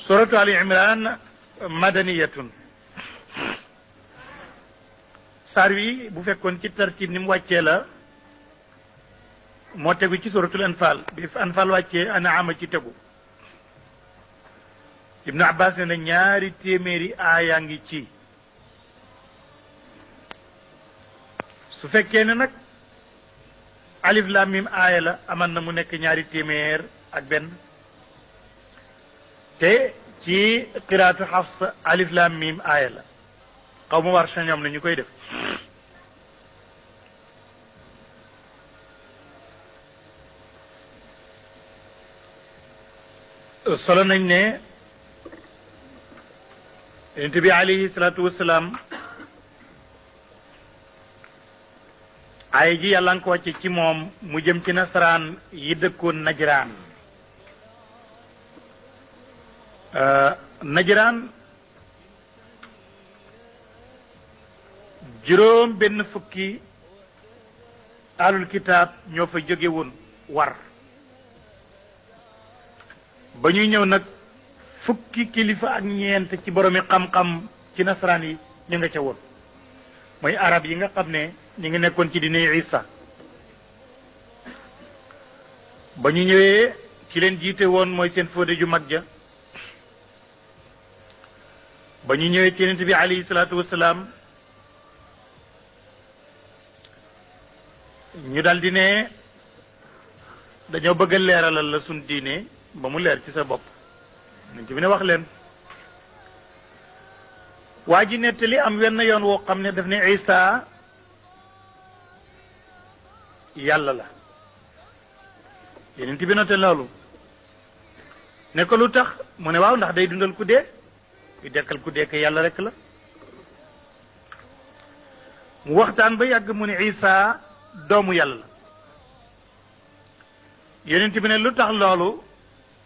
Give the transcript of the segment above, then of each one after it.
suratu ali imran madaniyatun saar wi bu fekkoon ci tartib ni mu wàccee la moo tegu ci suratul anfal bi anfal wàccee anaama ci tegu ibnu abbas ne na ñaari téeméeri aayaa ngi ci su fekkee ne nag alif lam mim aaya la aman na mu nekk ñaari téeméer ak benn te ci qiraatu xafs alif lam mim aaya la xaw ma war sa ñoom la ñu koy def solo nañ ne yonent bi alayhi salaatu wasalaam ay ji yàlla nga ko wàcce ci moom mu jëm ci nasaraan yi dëkkoon najraan najraan juróom benn fukki alul kitaab ñoo fa jóge woon war ba ñuy ñëw nag fukki kilifa ak ñeent ci boromi xam-xam ci nasaraan yi ñu nga ca woon mooy arab yi nga xam ne ñu ngi nekkoon ci diine Isa ba ñu ñëwee ci leen jiite woon mooy seen fóode ju mag ja ba ñu ñëwee ci yonent bi alayhi salaatu wasalaam ñu daldi ne dañoo bëgg a leeralal la suñ diine ba mu leer ci sa bopp nañ ci bi ne wax leen waa ji nettali am wenn yoon woo xam ne daf ne Isa yàlla la yonent bi noté loolu ne ko lu tax mu ne waaw ndax day dundal ku dee kuy dekkal ku dee ke yàlla rek la mu waxtaan ba yàgg mu ne Isa doomu yàlla la yonent bi ne lu tax loolu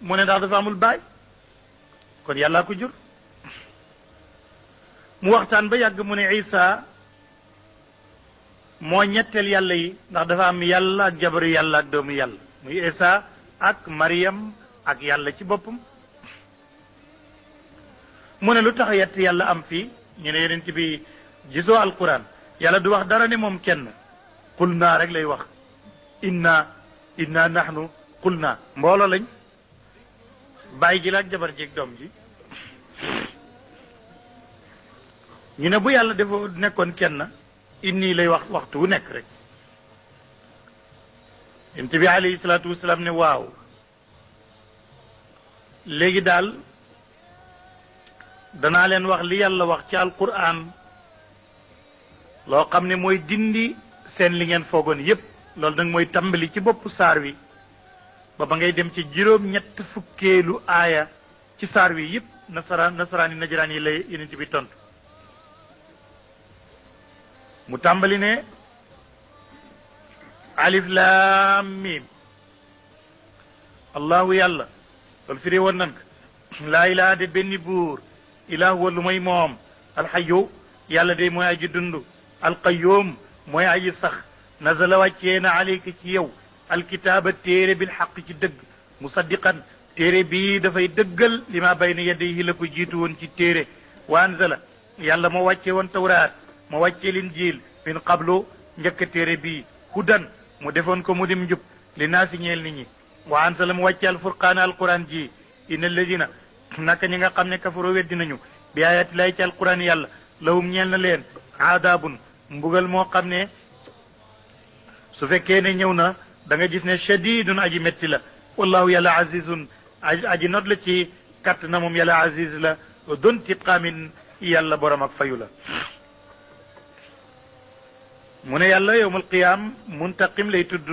mu ne ndax dafa amul baay kon yàllaa ko jur mu waxtaan ba yàgg mu ne Isa moo ñetteel yàlla yi ndax dafa am yàlla ak jabaru yàlla ak doomu yàlla muy Isa ak Mariam ak yàlla ci boppam mu ne lu tax yett yàlla am fii ñu ne yonent bi gisoo alquran yàlla du wax dara ne moom kenn qul naa rek lay wax inna nahnu qul naa mbooloo lañ bàyyi ji la ak jabar ji ak doom ji ñu ne bu yàlla dafa nekkoon kenn inni lay wax waxtu wu nekk rek yonent bi alayhi salaatu wasalaam ne waaw léegi daal danaa leen wax li yàlla wax ci alquran loo xam ne mooy dindi seen li ngeen foogoon yépp loolu nag mooy tàmbali ci boppu saar wi ba ngay dem ci juróom ñett fukkeelu aaya ci saar wi yépp nasaraan yi najraan yi lay yonent bi tontu mu tàmbali ne alif laam miim allahu yàlla loolu firi woon nan ko laa ilaha de benn buur ilah wa lu may moom alxayu yàlla de mooy aji dund alqayyum mooy aji sax nazala wàccee na aleyka ci yow alkitaaba téere bil xaq ci dëgg musaddiqan téere bii dafay dëggal li ma bayna yadayhi la ko jiitu woon ci téere wa anzala yàlla moo wàccee woon tawraat moo wàccee linjiil min qablu njëkk téere bii hudan mu defoon ko mu dim njub li naasi ñeel nit ñi wa anzala mu wàccee alfurqaana alquran ji inna alladina naka ñi nga xam ne kafaroo weddi nañu bi ayati lay ci alquran yàlla lahum ñeel na leen aadaabun mbugal moo xam ne su fekkee ne ñëw na da nga gis ne shadidun aji metti la wallahu yàlla azizun aji not la ci katt na moom yàlla aziz la dontiqaamin yàlla borom ak fayu la mu ne yàlla yowmal qiyaam muntaqim lay tudd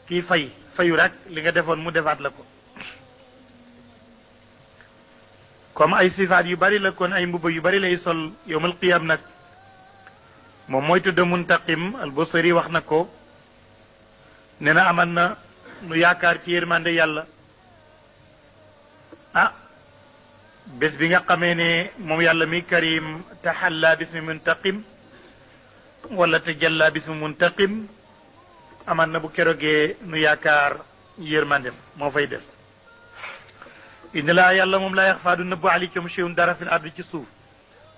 kii fayu rek li nga defoon mu defaat la ko comme ay sifaat yu bari la kon ay mbuba yu bari lay sol yowmal qiyaam nag moom mooy tudd muntaqim albusiri wax na ko nee na aman na nu yaakaar ci yërmande yàlla bés bi nga xamee ne moom yàlla mi karim taxalla bismi muntaqim wala tajalla bismi muntaqim aman na bu kerogee nu yaakaar yërmandem moo fay des inna laa yàlla moom laa yaxfaa du nëbbu aleykum shay'un dara fil ardi ci suuf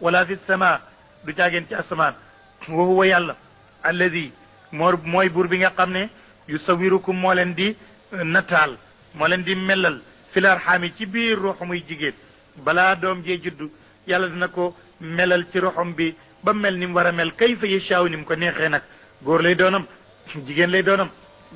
wala fi sama du caageen ci asamaan wa huwa yàlla alladi mooy buur bi nga xam ne yusawirukum moo leen di nataal moo leen di melal fil arxaami ci biir ruux muy jigéen balaa doom jee juddu yàlla dina ko melal ci ruuxam bi ba mel ni mu war a mel kayfa yashaaw ni mu ko neexee nag góor lay doonam jigéen lay doonam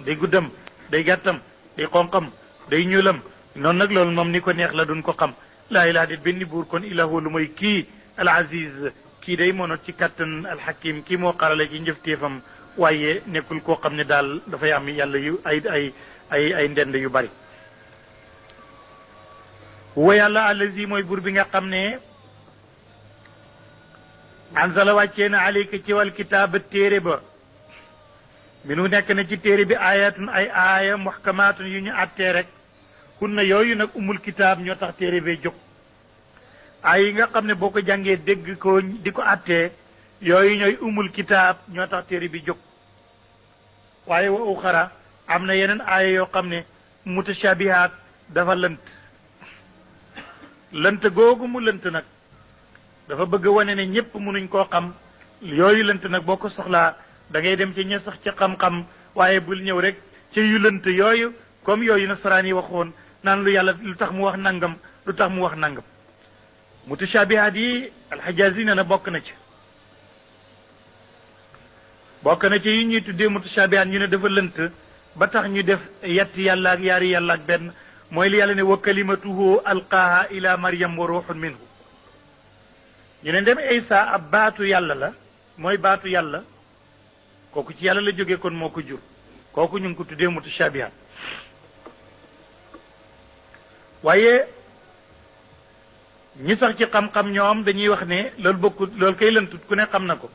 day guddam day gàttam day xonqam day ñuulam noonu nag loolu moom ni ko neex la duñ ko xam laa ilaha dit benn buur kon ilahu lu mooy kii al aziz kii day moo not ci kattan al hakim kii moo xarale ci njëfteefam waaye nekkul koo xam ne daal dafay am yàlla yu ay ndend yu bari wa yàlla allazi mooy buur bi nga xam ne anzala wàccee na aleyka ci wal kitaaba téere ba minu nekk na ci téere bi ayatun ay aaya muhkamaatun yu ñu attee rek hunna yooyu nag umul kitaab ñoo tax téere bee jóg ay yi nga xam ne boo ko jàngee dégg ko di ko attee yooyu ñooy umul kitaab ñoo tax téere bi jóg waaye wa uxara am na yeneen aaya yoo xam ne mutashabihaat dafa lënt googu mu lënt nag dafa bëgg wane ne ñëpp mënuñ koo xam yooyu lënt nag boo ko soxlaa da ngay dem ci ña sax ci xam-xam waaye bul ñëw rek ci yu lënt yooyu comme yooyu nasaraan yi waxoon naan lu yàlla lu tax mu wax nangam lu tax mu wax nangam mutashabihaat yi alxajazi ne na bokk na ci yi ñuy tuddee mutashabihaat ñu ne dafa lënt ba tax ñu def yetti yàlla ak yaari yàlla ak benn mooy li yàlla ne wa kalimatuhu alqaaha ila maryam wa ruuxun minhu ñu ne dem Isa ab baatu yàlla la mooy baatu yàlla kooku ci yàlla la jógee kon moo ko jur kooku ñu ngi ko tuddee mutashabihaat waaye ñi sax ci xam-xam ñoom dañuy wax ne loolu bokkut loolu kay lëntut ku ne xam na ko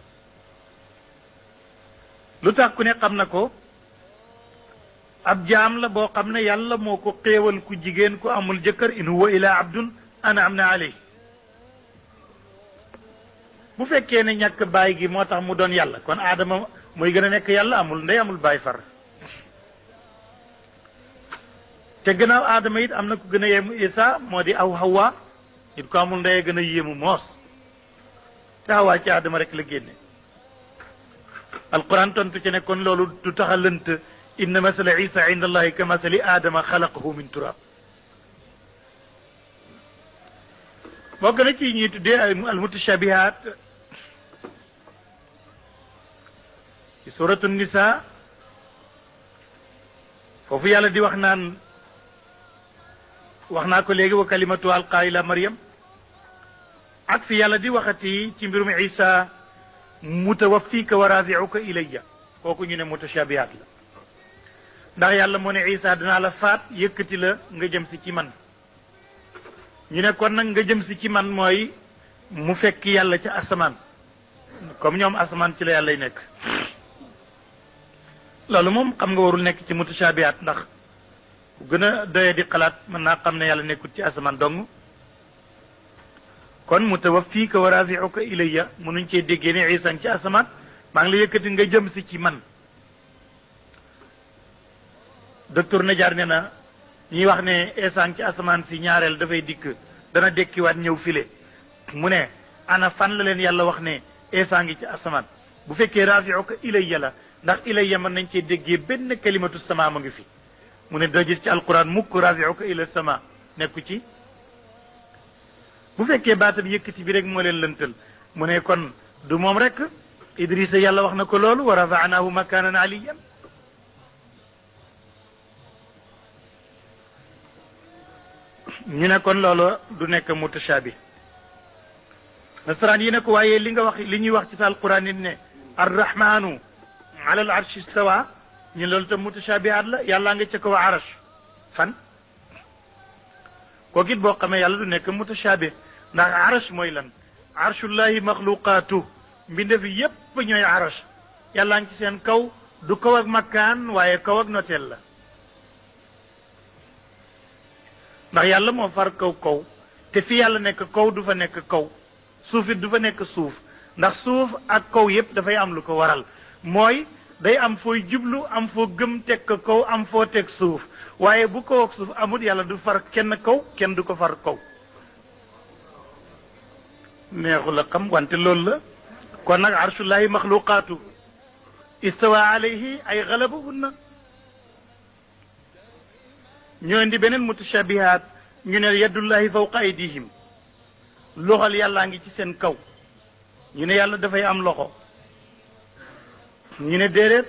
lu tax ku ne xam na ko ab jaam la boo xam ne yàlla moo ko xéewal ku jigéen ku amul jëkkër in huwa ila abdun an'amna alayhi bu fekkee ne ñàkk baay gi moo tax mu doon yàlla kon aadama mooy gën a nekk yàlla amul ndey amul baay far te gannaaw aadama it am na ku gën a yéemu isa moo di aw hawa nit ko amul ndey gën a yéemu moos te hawa ci aadama rek la génne alquran tontu ci ne kon loolu du tax a lënt inna masala isa inda allahi ka masali aadama xalaqahu min turab bokk na ci ñuy tuddee al mutashabihat ci suratu nisa foofu yàlla di wax naan wax naa ko léegi wa kalimatu alqaa ila maryam ak fi yàlla di waxati ci mbirum isa mutawaffika wa rafi'uka ilayya kooku ñu ne mutashabihat la ndax yàlla moo ne isa dinaa la faat yëkkati la nga jëm si ci man ñu ne kon nag nga jëm si ci man mooy mu fekk yàlla ca asamaan comme ñoom asamaan ci la yàllay nekk loolu moom xam nga warul nekk ci mutashabihat ndax ku gën a doye di xalaat mën naa xam ne yàlla nekkul ci asamaan dong kon mutawaffika wa rafi'uka ilayya mënuñ cee déggee ne isa ci asamaan maa ngi la yëkkati nga jëm si ci man docteur Najaar ne na ñuy wax ne isa ci asamaan si ñaareel dafay dikk dana dekkiwaat ñëw file mu ne ana fan la leen yàlla wax ne isa ngi ci asamaan bu fekkee rafi'uka ilayya la ndax ilayya mën nañ cee déggee benn kalimatu sama ma ngi fi mu ne doo gis ci alquran mukk rafi'uka ila sama nekku ci bu fekkee baatam yëkkati bi rek moo leen lëntal mu ne kon du moom rek Idrissa yàlla wax na ko loolu wa rafa'nahu makanan aliyan ñu ne kon loolu du nekk mutashabih nasaraan yi ne ko waaye li nga wax li ñuy wax ci sa alquran it ne arrahmanu ala al arshi istawa ñu loolu tam mutashabihat la yàllaa nga ca kaw arash fan kooku it boo xamee yàlla du nekk mutashabih ndax arash mooy lan arshullahi maxluqaatu mbindeef yépp ñooy arash yàllaa ngi ci seen kaw du kaw ak makkaan waaye kaw ak noteel la ndax yàlla moo far kaw te fi yàlla nekk kaw du fa nekk kaw suuf it du fa nekk suuf ndax suuf ak kaw yépp dafay am lu ko waral mooy day am fooy jublu am foo gëm teg ko kaw am foo teg suuf waaye bu kaw ak suuf amul yàlla du far kenn kaw kenn du ko far kaw neexu la xam wante loolu la kon nag arshullahi maxluqaatu istawa alayhi ay galabahunna ñoo indi beneen mutashabihaat ñu ne yadullahi fawqa aydihim loxol yàllaa ngi ci seen kaw ñu ne yàlla dafay am loxo ñu ne déedéet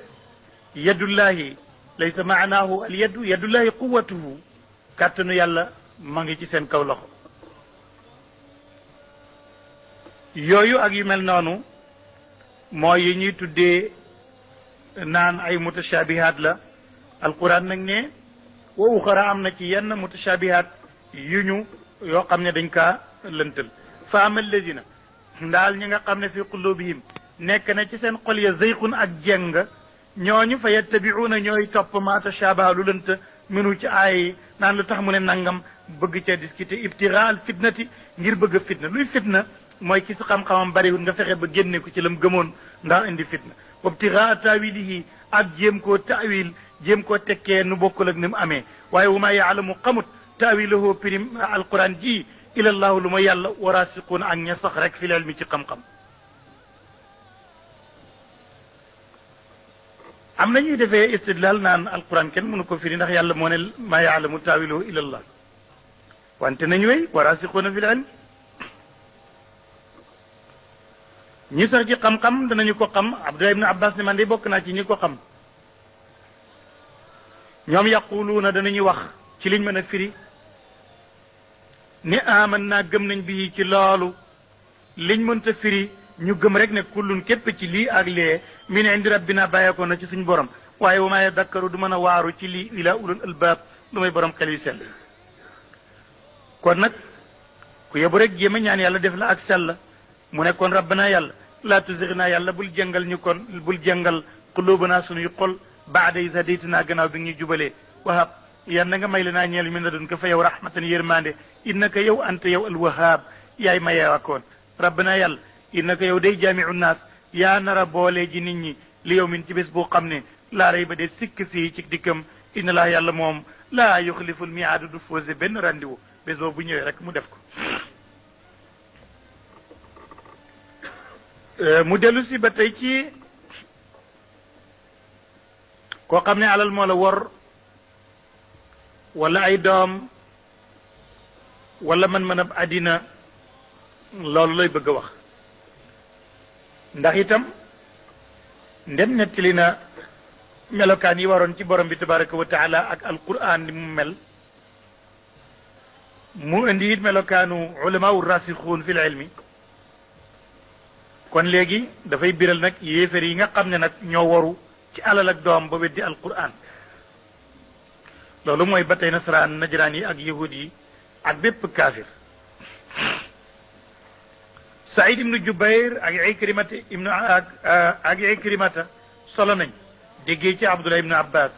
yadullahi laysa maanaahu al yaddu yadullahi quwatuhu kàttanu yàlla ma ngi ci seen kaw loxo yooyu ak yu mel noonu mooy yi ñuy tuddee naan ay mutashabihaat la alquran nag ne wa uxara am na ci yenn mutashabihaat yu ñu yoo xam ne dañ kaa lëntal fa ama alladina ndaal ñi nga xam ne fi qulubihim nekk na ci seen xol ya zayqun ak jeng ñooñu fa yattabiuuna ñooy topp ma tashabaha lu lënt minu ci aay naan lu tax mu ne nangam bëgg ca discuter ibtiraa al fitnati ngir bëgg a fitna luy fitna mooy ki si xam-xamam bariwul nga fexe ba génne ko ci lam gëmoon ndax indi fitna wa ibtiraa taawilihi ak jéem koo taawil jéem koo tekkee nu bokkul ak ni mu amee waaye wa maa yaalamu xamut taawilahu pirim alquran ji ilallahu lu ma yàlla warasiquuna ak ña sax rek fi leel mi ci xam-xam am na ñuy defee istidlal naan alquran kenn mënu ko firi ndax yàlla moo ne maa yaalamu taawilahu ilallah wante nañu wey warasiquuna fi leel ñi sax ci xam-xam danañu ko xam Abdullah ibn Abbas ne man de bokk naa ci ñi ko xam ñoom yaquluuna danañu wax ci liñ mën a firi ni aman naa gëm nañ bi ci loolu liñ mënta firi ñu gëm rek ne kullun képp ci lii ak lee min indi rabbina bàyyeekoo na ci suñ borom waaye wa maa yadakkaru du mën a waaru ci lii ila ulul albaab lu may borom xel yu sell kon nag ku yebu rek jéem a ñaan yàlla def la ak sell mu ne kon rabbana yàlla laa tuzighnaa yàlla bul jëngal ñu kon bul jëngal quluubanaa suñuy xol baada iz hadaytanaa gannaaw bi ñu jubalee wahab yàlla nga may lanaa ñeel min ladunka fa yow rahmatan yërmande innaka yow anta yow alwahaab yaay mayeewakoon rabbana yàlla innaka yow day jaamiu naas yaa nara boole ji nit ñi li yow min ci bés boo xam ne laa rayba de sikk fii ci dikkam inna laa yàlla moom laa yuxlifu lmiaadu du faussé benn randiwu bés boobu bu ñëwee rek mu def ko mu dellu si ba tey ci koo xam ne alal moo la wor wala ay doom wala man ab àddina loolu lay bëgg a wax ndax itam ndem nettali na melokaan yi waroon ci borom bi tabaraka wa taala ak alquran ni mu mel mu indi it melokaanu ulamaau rasixuun fi l ilmi kon léegi dafay biral nag yéefar yi nga xam ne nag ñoo waru ci alal ak doom ba weddi alquran loolu mooy ba tey nasaraan najraan yi ak yahud yi ak bépp kaafir Saïd ibnu Jubayr ak Ikrimata solo nañ déggee ci Abdullah ibnu Abbas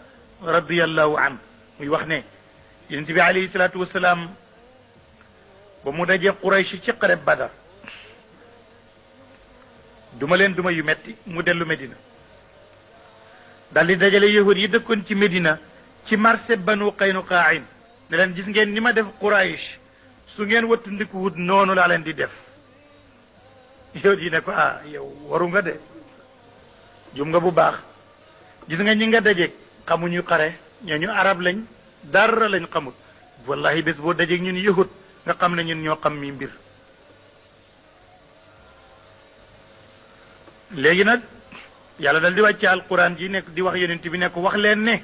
radiyallahu an muy wax ne yonent bi alayhi salaatu wasalaam ba mu dajee Quraysh ci xare Badar duma leen duma yu metti mu dellu Medina dal di dajale yahud yi dëkkoon ci Medina ci marché Banu Qaynuqaa ne leen gis ngeen ni ma def Quraysh su ngeen wattandiku wut noonu laa leen di def yahud yi ne ko yow waru nga de jum nga bu baax gis nga ñi nga dajeeg xamuñu xare ñooñu arab lañ dara lañ xamul wallahi bés boo dajeeg ñun yahud nga xam ne ñun ñoo xam mi mbir léegi nag yàlla dal di wàcce alquran ji nekk di wax yonent bi nekk wax leen ne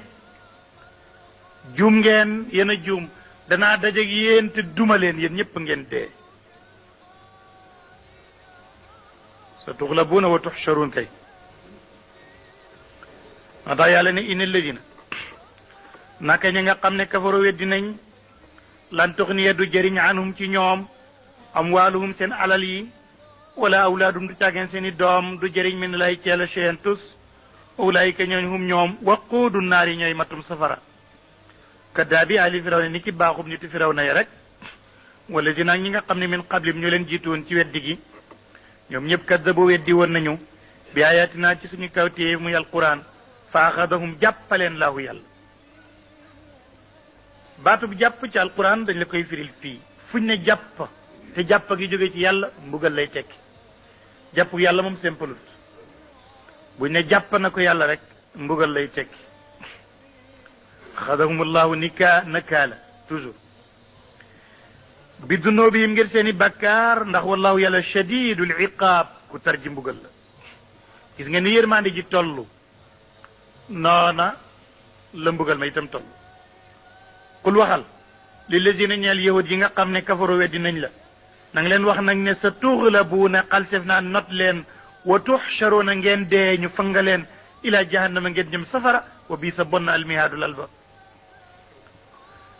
juum ngeen yéen a juum danaa dajeeg yéen te duma leen yéen ñëpp ngeen dee sa tuxlabuuna wa tuxcharuun kay moo tax yàlla ne inna alladina naka ñi nga xam ne kafaru weddi nañ lan tuxniya du jëriñ anhum ci ñoom amwaaluhum seen alal yi wala awlaadum du càggeen seen i doom du jëriñ min lay ceela cheyen tus ulaayika ñooñ hum ñoom waquudu naar yi ñooy matum safara kaddaabi ali firaw ne ni ki baaxub nitu firaw na ya rek wala dina ñi nga xam ne min qablim ñu leen jiitu woon ci weddi gi ñoom ñëpp kaddabu weddi woon nañu bi ayatina ci suñu kawtéef muy alquran fa axadahum jàppaleen laahu yàlla baatu bu jàpp ci alquran dañ la koy firil fii fuñ ne jàpp te jàpp gi jóge ci yàlla mbugal lay tekki jàpp yàlla moom simple buñ ne jàpp na ko yàlla rek mbugal lay tekki axadahumullahu nakaala toujours bi dunoobihim ngir seeni bakkaar ndax wallahu yàlla shadidul iqaab ku tar ji mbugal la gis nga ni yërmande ji toll noona la mbugal ma itam toll qul waxal lillazina ñeel yahud yi nga xam ne kafaro weddi nañ la na nga leen wax nag ne sa tuxlabuuna xalsef naa not leen wa tuxcharuuna ngeen dee ñu fanga leen ila jahannama ngeen jëm safara wa bii sa bon almihaadul alba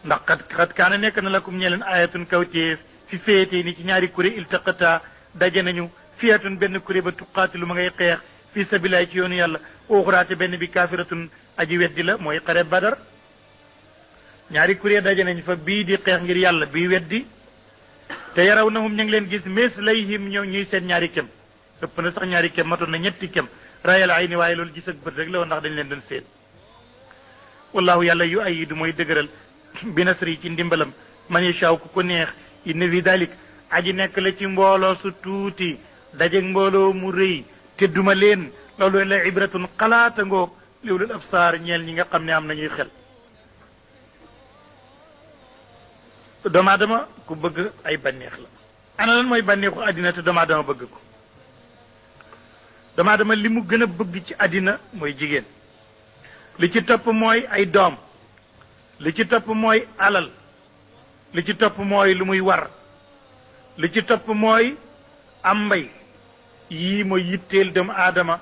ndax xat kaana nekk na lakum ñeleen ayatun kawtéef fi féetee ni ci ñaari kuré iltaqata daje nañu fiyatun benn kuré ba tuqaatilu ma ngay xeex fii sabilaay ci yoonu yàlla uxraate benn bi kaafiratun aji weddi la mooy xare badar ñaari kuré daje nañ fa bii di xeex ngir yàlla bii weddi te yaraw nahum ña ngi leen gis mislayhim ñëw ñuy seen ñaari kem ëpp na sax ñaari kem matoon na ñetti kem rayal ay ni waaye loolu gis ak bët rek la woon ndax dañ leen doon seen wallahu yàlla yu ayidu mooy dëgëral bi nasri ci ndimbalam man yashaaw ku ko neex inna fi dalik aji nekk la ci mbooloo su tuuti dajeeg mbooloo mu rëy te duma leen loolu la ibratun xalaata ngoog liwlul absaar ñeel ñi nga xam ne am nañuy xel doomu aadama ku bëgg ay bànneex la ana lan mooy bànneexu àddina te doomu aadama bëgg ko doomu aadama li mu gën a bëgg ci àddina mooy jigéen li ci topp mooy ay doom li ci topp mooy alal li ci topp mooy lu muy war li ci topp mooy am mbay yii mooy yitteel doomu aadama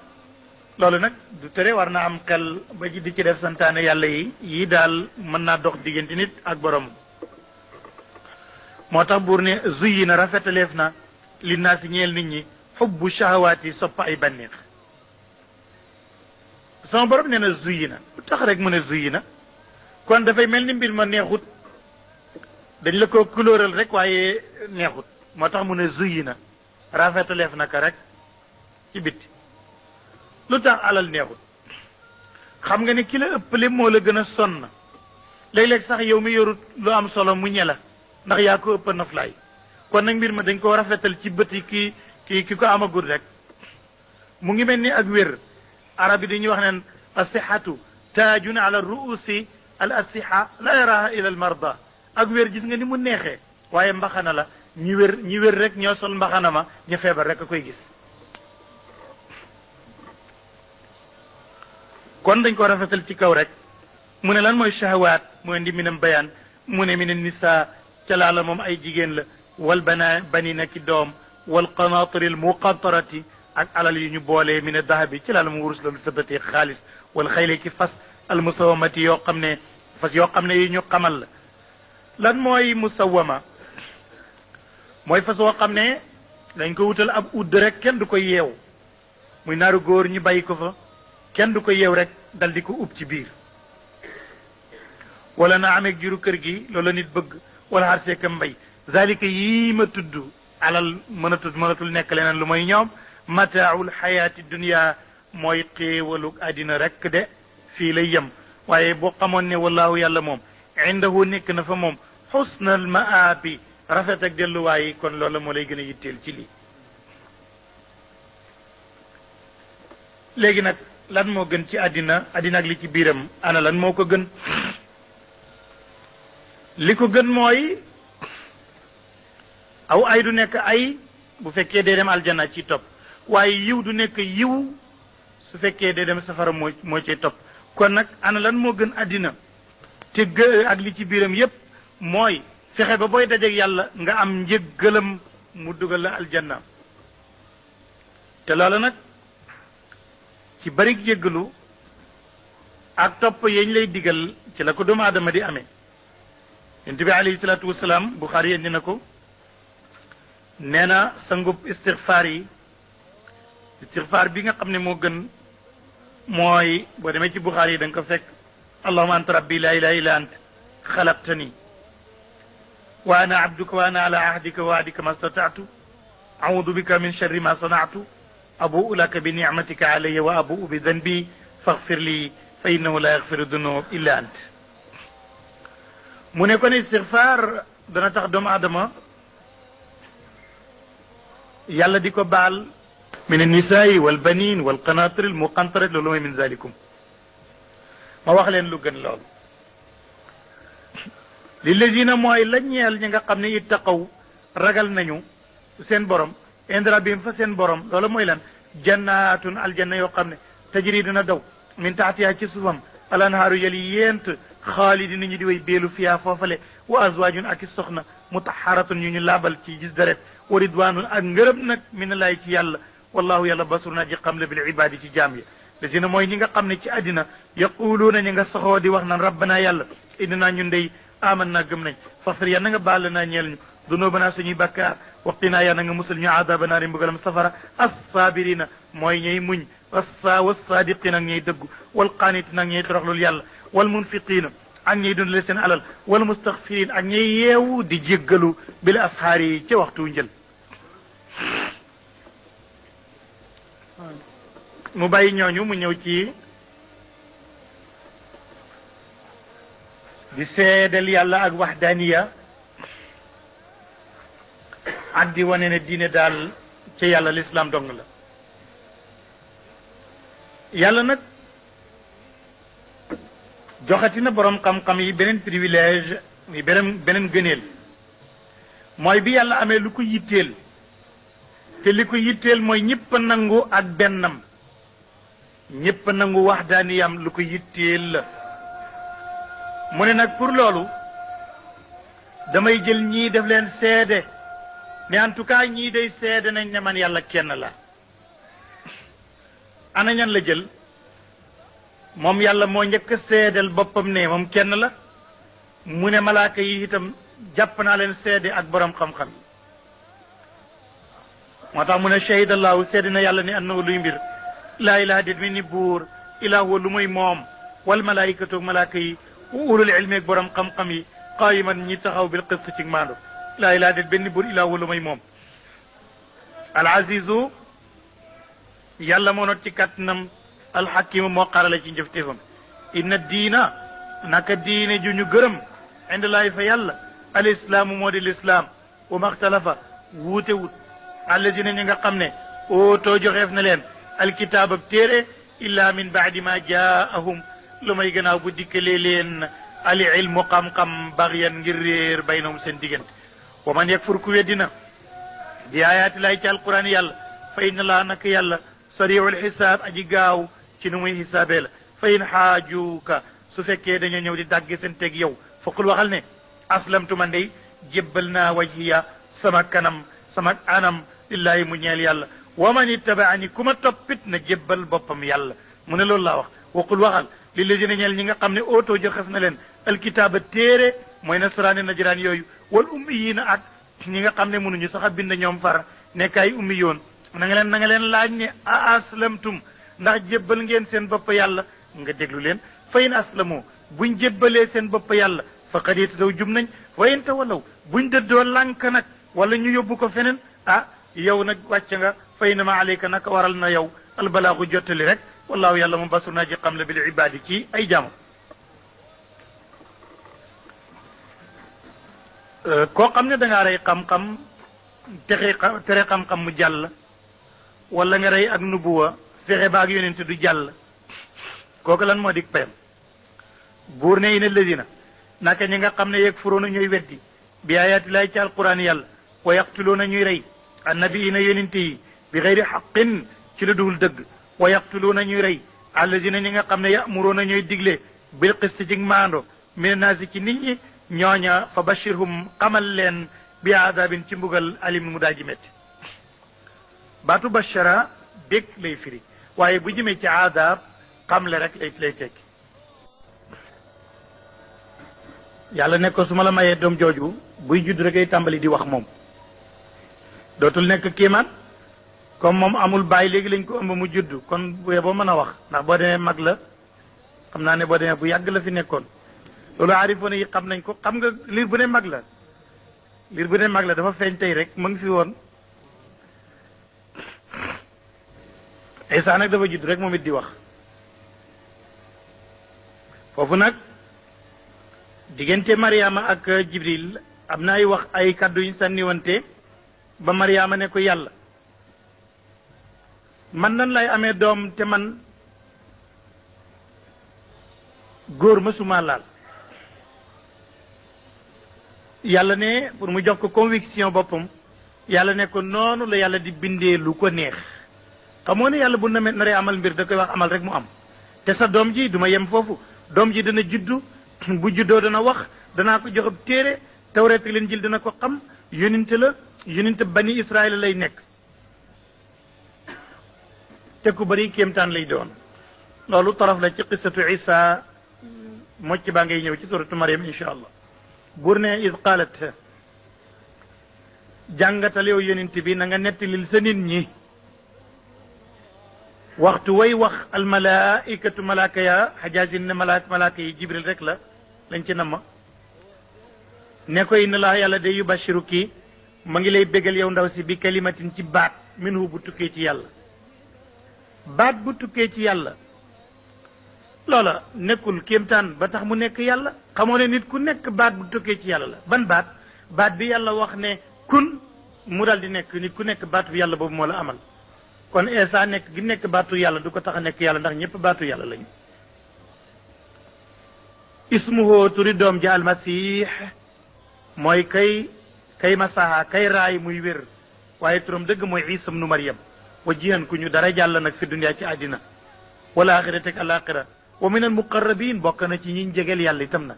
loolu nag du tere war na am xel ba di ci def santaane yàlla yi yii daal mën naa dox diggante nit ak borom moo tax buur ne zuyina rafetaleef na li naa si ñeel nit ñi xubbu shahawaat yi sopp ay bànneex sama borom nee na zuyina lu tax rek mu ne zuyina kon dafay mel ni mbir ma neexut dañ la ko couleural rek waaye neexut moo tax mu ne zuyina rafetaleef naka rek ci bitti lu tax alal neexut xam nga ne ki la ëppale moo la gën a sonn léeg-léeg sax yow mi yorut lu am solo mu ñela ndax yaa ko ëpp noflaay kon nag mbir ma dañ ko rafetal ci bëti ki ko amagul rek mu ngi mel ni ak wér arab yi dañuy wax neen asihatu taajun ala ruusi al asiha la yaraha ila al marda ak wér gis nga ni mu neexee waaye mbaxana la ñi wér rek ñoo sol mbaxana ma ña feebar rek a koy gis kon dañ ko rafetal ci kaw rek mu ne lan mooy shahawaat mooy ndi minam bayaan mu ne min nisa ca laala moom ay jigéen la wal banina ki doom wal qanaatiri al muqantarati ak alal yu ñu boolee min dahabi ci laala mu wurus la fiddati xaalis wal xayli ki fas al musawamati yoo xam ne fas yoo xam ne yi ñu xamal la lan mooy musawama mooy fas woo xam ne dañ ko wutal ab udd rek kenn du ko yeew muy naaru góor ñu bàyyi ko fa kenn du ko yeew rek dal di ko ub ci biir wala na ameeg juru kër gi loolu la nit bëgg wala xar seeka mbay zalika yii ma tudd alal mënatul nekk leneen lu mooy ñoom mataaul xayaati dunia mooy xéewalu àddina rek de fii lay yem waaye boo xamoon ne wallaahu yàlla moom indahu nekk na fa moom xusnal maabi rafet ak delluwaay kon loolu moo lay gën a yitteel ci lii léegi nag lan moo gën ci àddina ak li ci biiram ana lan moo ko gën li ko gën mooy aw ay du nekk ay bu fekkee dee dem aljana ci topp waaye yiw du nekk yiw su fekkee dee dem safara moo cay topp kon nag ana lan moo gën àddina te ak li ci biiram yépp mooy fexe ba booy dajeek yàlla nga am njëggalam mu dugal la aljanna te loolu nag ci bari jéggalu ak topp yeñ lay digal ci la ko doomu aadama di amee yonent bi alayhi salaatu wasalaam Buxaari indi na ko nee na sangub istixfaar bi nga xam ne moo gën mooy boo demee ci Buxaari yi da nga ko fekk allahuma anta rabbi la ilaha illa ant xalaqtani wa ana abduka wa ana ala ahdika wa waadika ma stataatu audu bika min sharri ma sanaatu abuu laka bi nicmatika alayya wa abuu bi danbi faghfir li fa innahu la yaghfiru dunub illa ant mu ne kon istighfar dana tax doomu aadama yàlla di ko baal min annisaai wal banin wal qanatir al muqantarat loolu mooy min zalikum ma wax leen lu gën lool lillazina mooy la ñeel ñi nga xam ne ittaqaw ragal nañu seen borom inda rabbihim fa seen borom loolu mooy lan jannaatun aljanna yoo xam ne tajri dina daw min taxtiha ci suufam al anhaaru yali yéent xaalidina ñu di way beelu fiyaa foofale wa azwaajun ak i soxna mutaharatun ñu ñu laabal ci gis deret wa ridwanun ak ngërëm nag min laay ci yàlla wallahu yàlla basirun aji xam la bil ibaadi ci jaam yi lazina mooy ñi nga xam ne ci àddina yaquluuna ñi nga saxoo di wax naan rabbana yàlla innaa ñun dey aman naa gëm nañ faxfir yal na nga baal naa ñeel ñu dunuubanaa suñuy bakkaar waqinaa yal na nga musal ñu aadaaba naari mbugalam safara assaabirina mooy ñay muñ wassaadiqina ak ñay dëggu wal qaanitina ak ñay toroxlul yàlla wal munfiqiina ak ñay dundale seen alal wal mustaxfirin ak ñay yeewu di jéggalu bil asxaar yi ca waxtu njël mu bàyyi ñooñu mu ñëw ci di seedal yàlla ak waxdaaniya ak di wane ne diine daal ca yàlla lislaam dong la yàlla nag joxati na boroom xam-xam yi beneen privilège mi beneen gëneel mooy bi yàlla amee lu ko yitteel te li ko yitteel mooy ñëpp a nangu ak bennam ñëpp a nangu waxdaaniyam lu ko yitteel la mu ne nag pour loolu damay jël ñii def leen seede mais en tout cas ñii day seede nañ ne man yàlla kenn la ana ñan la jël moom yàlla moo njëkk a seedeel boppam ne moom kenn la mu ne malaaka yi itam jàpp naa leen seede ak borom xam-xam moo tax mu ne shahidallahu seede na yàlla ni annahu luy mbir laa ilaha déet mi ni buur ilaa huwa lu muy moom wal malaayikatu malaaka yi wa ulul ilmi ak borom xam-xam yi qaayiman ñi taxaw bil qist ci maando laa ilaha déet benn buur ilaa huwa lu muy moom al azizu yàlla moo not ci kàttanam alxakimu moo xarale ci njëfteefam inna diina naka diine ju ñu gërëm indallaahi fa yàlla al islaamu moo di lislaam wa maxtalafa wuute wut allazina ñi nga xam ne ootoo joxeef na leen alkitaab ab téere illa min baadi ma jaahum lu may gannaaw bu dikkalee leen al ilmu xam-xam baxyan ngir réer baynahum seen diggante wa man yakfur ku weddina bi ayaati laay ci alquran yàlla fa inna laa naka yàlla sariul xisaab aji gaaw ci nu muy xisaabee la fa in xaajuuka su fekkee dañoo ñëw di dàgge seen teg yow faqul waxal ne aslamtu man dey jébbal naa wajhiya sama kanam sama anam lillahi mu ñeel yàlla wa man ittabaani ku ma toppit na jébbal boppam yàlla mu ne loolu laa wax waqul waxal lillazina ñeel ñi nga xam ne ootoo joxef na leen alkitaaba téere mooy nasaraani najraan yooyu wal ummiyiina ak ñi nga xam ne mënuñu sax a bind ñoom far nekk ay ummi yoon na nga leen laaj ne a aslamtum ndax jébbal ngeen seen bopp yàlla nga déglu leen fa in aslamu buñ jébbalee seen bopp yàlla faqad ihtadaw jub nañ wa in tawallaw buñ dëddoo lànk nag wala ñu yóbbu ko feneen yow nag wàcc nga fa innama alayka naka waral na yow albalaagu jottali rek wallahu yàlla moom basur naa ji xam la bil ibaadi ci ay jaamu koo xam ne dangaa rey xam-xam tere xam-xam mu jàll wala nga rey ak nubuwa fexe ba ak yonente du jàll kooku lan moo di payam buur ne ina ladina naka ñi nga xam ne yeeg furoona ñooy weddi bi ayaati laay ci alquran yàlla wa yaqtuluuna ñuy rey annabiina yonente yi bi xeyri xaqin ci la dul dëgg wa yaqtuluuna ñuy rey allazina ñi nga xam ne yamuruuna ñooy digle bil qist ci maando min naasi ci nit ñi ñooña fa bashirhum xamal leen bi aadabin ci mbugal alim mu daa ji metti baatu bashara dégg lay firi waaye bu jëmee ci aadab xamle rek lay tekki yàlla ne ko su ma la mayee doom jooju buy judd rek ay tàmbali di wax moom dootul nekk kiimaan comme moom amul bàyyi léegi lañ ko ëmb mu judd kon bu boo mën a wax ndax boo demee mag la xam naa ne boo demee bu yàgg la fi nekkoon loolu aarifoon yi xam nañ ko xam nga liir bu ne mag la liir bu ne mag la dafa feeñ tey rek mu ngi fi woon Isa nag dafa judd rek moom it di wax foofu nag diggante Mariama ak Jibril am na ay wax ay kàddu yu sànniwante ba Mariama ne ko yàlla man nan lay amee doom te man góor mësuma laal yàlla ne pour mu jox ko conviction boppam yàlla ne ko noonu la yàlla di bindee lu ko neex xamoo ne yàlla bu na naree amal mbir da koy wax amal rek mu am te sa doom ji duma yem foofu doom ji dana juddu bu juddoo dana wax danaa ko jox ab téere Tawreet ak Linjiil dana ko xam yonent la yonent bani Israël lay nekk te ku bari kéemtaan lay doon loolu taraf la ci qissatu Isa mocc baa ngay ñëw ci suratu Maryam insha allah buur ne id qaalat jàngatal yow yonent bi na nga nettalil sa nit ñi waxtu way wax almalaikatu malaaka ya xajaasin ne malaaka yi jibril rek la lañ ci namma ne ko inna laa yàlla de yubashiru kii ma ngi lay bégal yow ndaw si bi kalimatin ci baat minhu bu tukkee ci yàlla baat bu tukkee ci yàlla loola nekkul kéemtaan ba tax mu nekk yàlla xamoo ne nit ku nekk baat bu tukkee ci yàlla la ban baat bi yàlla wax ne kun mu dal di nekk nit ku nekk baatu yàlla boobu moo la amal kon Isa nekk gi nekk baatu yàlla du ko tax a nekk yàlla ndax ñëpp baatu yàlla lañu ismuhu turi doom ja almasih mooy kay masaha kay raay muy wér waaye turam dëgg mooy Isa ibnu Maryam wa jihan ku ñu dara jàll nag fi dunya ci àddina wala axirate ak alaxira wa min al muqarrabin bokk na ci ñiñ jegeel yàlla itam nag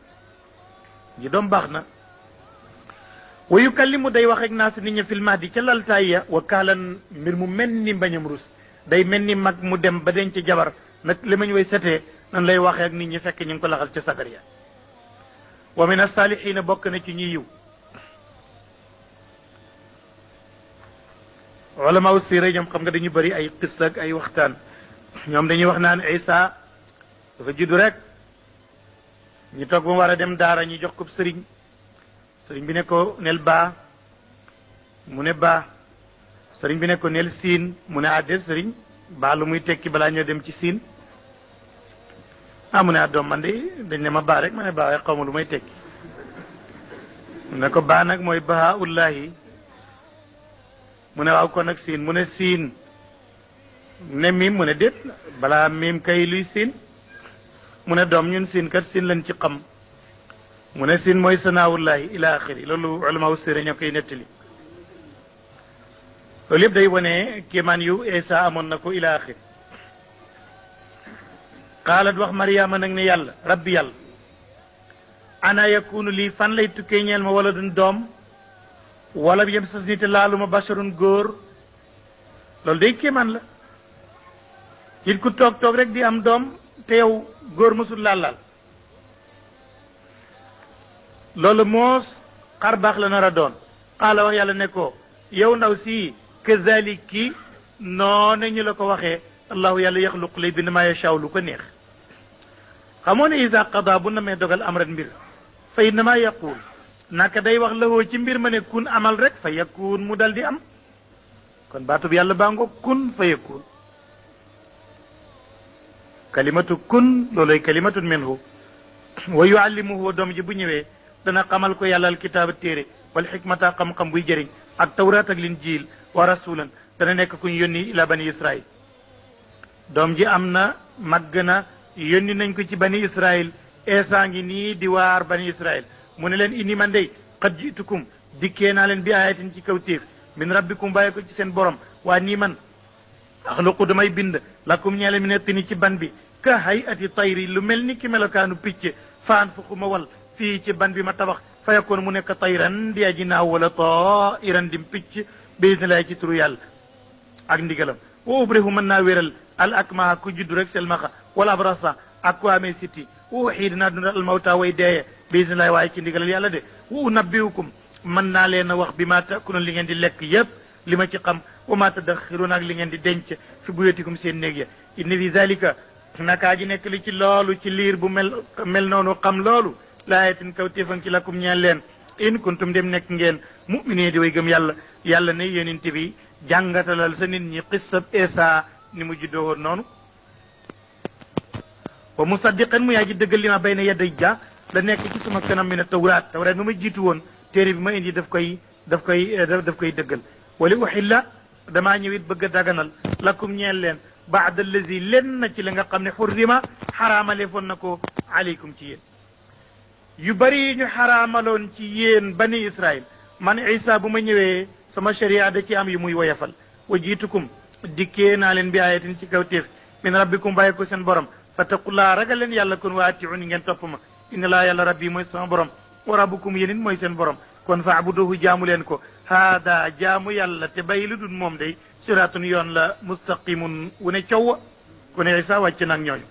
ji doom baax na wa yukallimu day wax ak naas nit ñi fil mahdi ca laltaaya wa kaalan mbir mu mel ni mbañam rus day mel ni mag mu dem ba denc jabar nag li mañ way setee nan lay waxee ak nit ñi fekk ñu ngi ko laxal ca sagar ya wa min as-saalihiina bokk na ci ñuy yiw ulama u siira ñoom xam nga dañu bëri ay qissa ak ay waxtaan ñoom dañuy wax naan Isa dafa juddu rek ñu toog ba mu war a dem daara ñu jox ko sëriñ bi ne ko nel baa mu ne baa sëriñ bi ne ko nel siin mu ne àddeel sëriñ baa lu muy tekki balaa ñoo dem ci siin mu ne doom man de dañ ne ma baa rek ma ne baa waaye xaw ma lu may tekki mu ne ko baa nag mooy bahaa ullahi mu ne waaw kon nag siin mu ne siin ne miim mu ne déet balaa miim kay luy siin mu ne doom ñun siin kat siin lañ ci xam mu ne siin mooy sanaawullahi ila axiri loolu ulama sira ñoo koy nettali loolu yëpp day wane kéemaan yu Isa amoon na ko ila axiri qaalat wax Mariama nag ne yàlla rabbi yàlla ana yakunu lii fan lay tukkee ñeel ma wala dun doom wala bi yem sas ni te laaluma basharun góor loolu day kéemaan la nit ku toog rek di am doom te yow góor mësul laal loolu moos xar baax la nar a doon xaala wax yàlla ne ko yow ndaw si kazaliki noonu ñu la ko waxee allahu yàlla yaxluq lay bind maa yashaa lu ko neex xamoo ne isa qada bu na mee dogal amran mbir fa innama yaquul naka day wax lawoo ci mbir ma ne kun amal rek fa yakun mu dal di am kon baatub yàlla baa ngo kun fa yakun kalimatu kun looloy kalimatun minhu wa yuallimuhu doom ji bu ñëwee dana xamal ko yàlla alkitaaba téere wal xikmata xam-xam buy jëriñ ak tawraat ak linjiil wa rasulan dana nekk ku ñu yónni ila bani israil doom ji am na màgg na yónni nañ ko ci bani israil Isa ngi nii di waar bani israil mu ne leen inni man dey qad jitukum dikkee naa leen bi ayatin ci kaw téef min rabbikum bàyyi ko ci seen borom waa nii man axluqu damay bind lakum ñeele mi ne tini ci ban bi ka hayati tayri lu mel ni ki melokaanu picc faan fuqu ma wal fii ci ban bi ma tabax fa yakkoon mu nekk tayran di aji naaw wala tairan dim picc bisnillahi ci turu yàlla ak ndigalam wa ubrihu mën naa wéral al akmaha ku judd rek selmaxa wala abrasa ak ku amee siti wa uxiid naa dundal al mawta way deeye bisnillahi waaye ci ndigalal yàlla de wa unabbiukum mën naa leen a wax bi ma takunoon li ngeen di lekk yépp li ma ci xam wa ma tadaxiruun ak li ngeen di denc fi buyutikum seen néeg ya inna fi zalika nakaa ji nekk li ci loolu ci liir bu mel noonu xam loolu laayatin kaw téefan ci lakum ñeel leen in kuntum dem nekk ngeen mu'minin di way gëm yàlla ne yonent bi jàngatalal sa nit ñi xissab Isa ni mu juddoo woon noonu wa musaddiqan mu yaa ji dëggal li ma bayna yaday ja la nekk ci suma kanam mi ne tawraat mi ma jiitu woon téere bi ma indi daf koy dëggal wali uxilla damaa ñëwit bëgg a daganal lakum ñeel leen baada allazi len na ci la nga xam ne xurrima xaraamaleefoon na ko aleykum ci yéen yu bari ñu xaraamaloon ci yéen bani israil man isa bu ma ñëwee sama sharia da ci am yu muy woyafal wa jiitukum dikkee naa leen bi ayatin ci kaw téef min rabbikum bàyyi ko seen borom fattaqullaa ragal leen yàlla kon waatiuni ngeen topp ma inna laa yàlla rabbi mooy sama borom wa rabbukum yéen mooy seen borom kon faabuduhu jaamu leen ko haada jaamu yàlla te bàyyi lu dul moom day siraatun yoon la mustaqimun wu ne coow ku ne isa wàcc nag ñooñu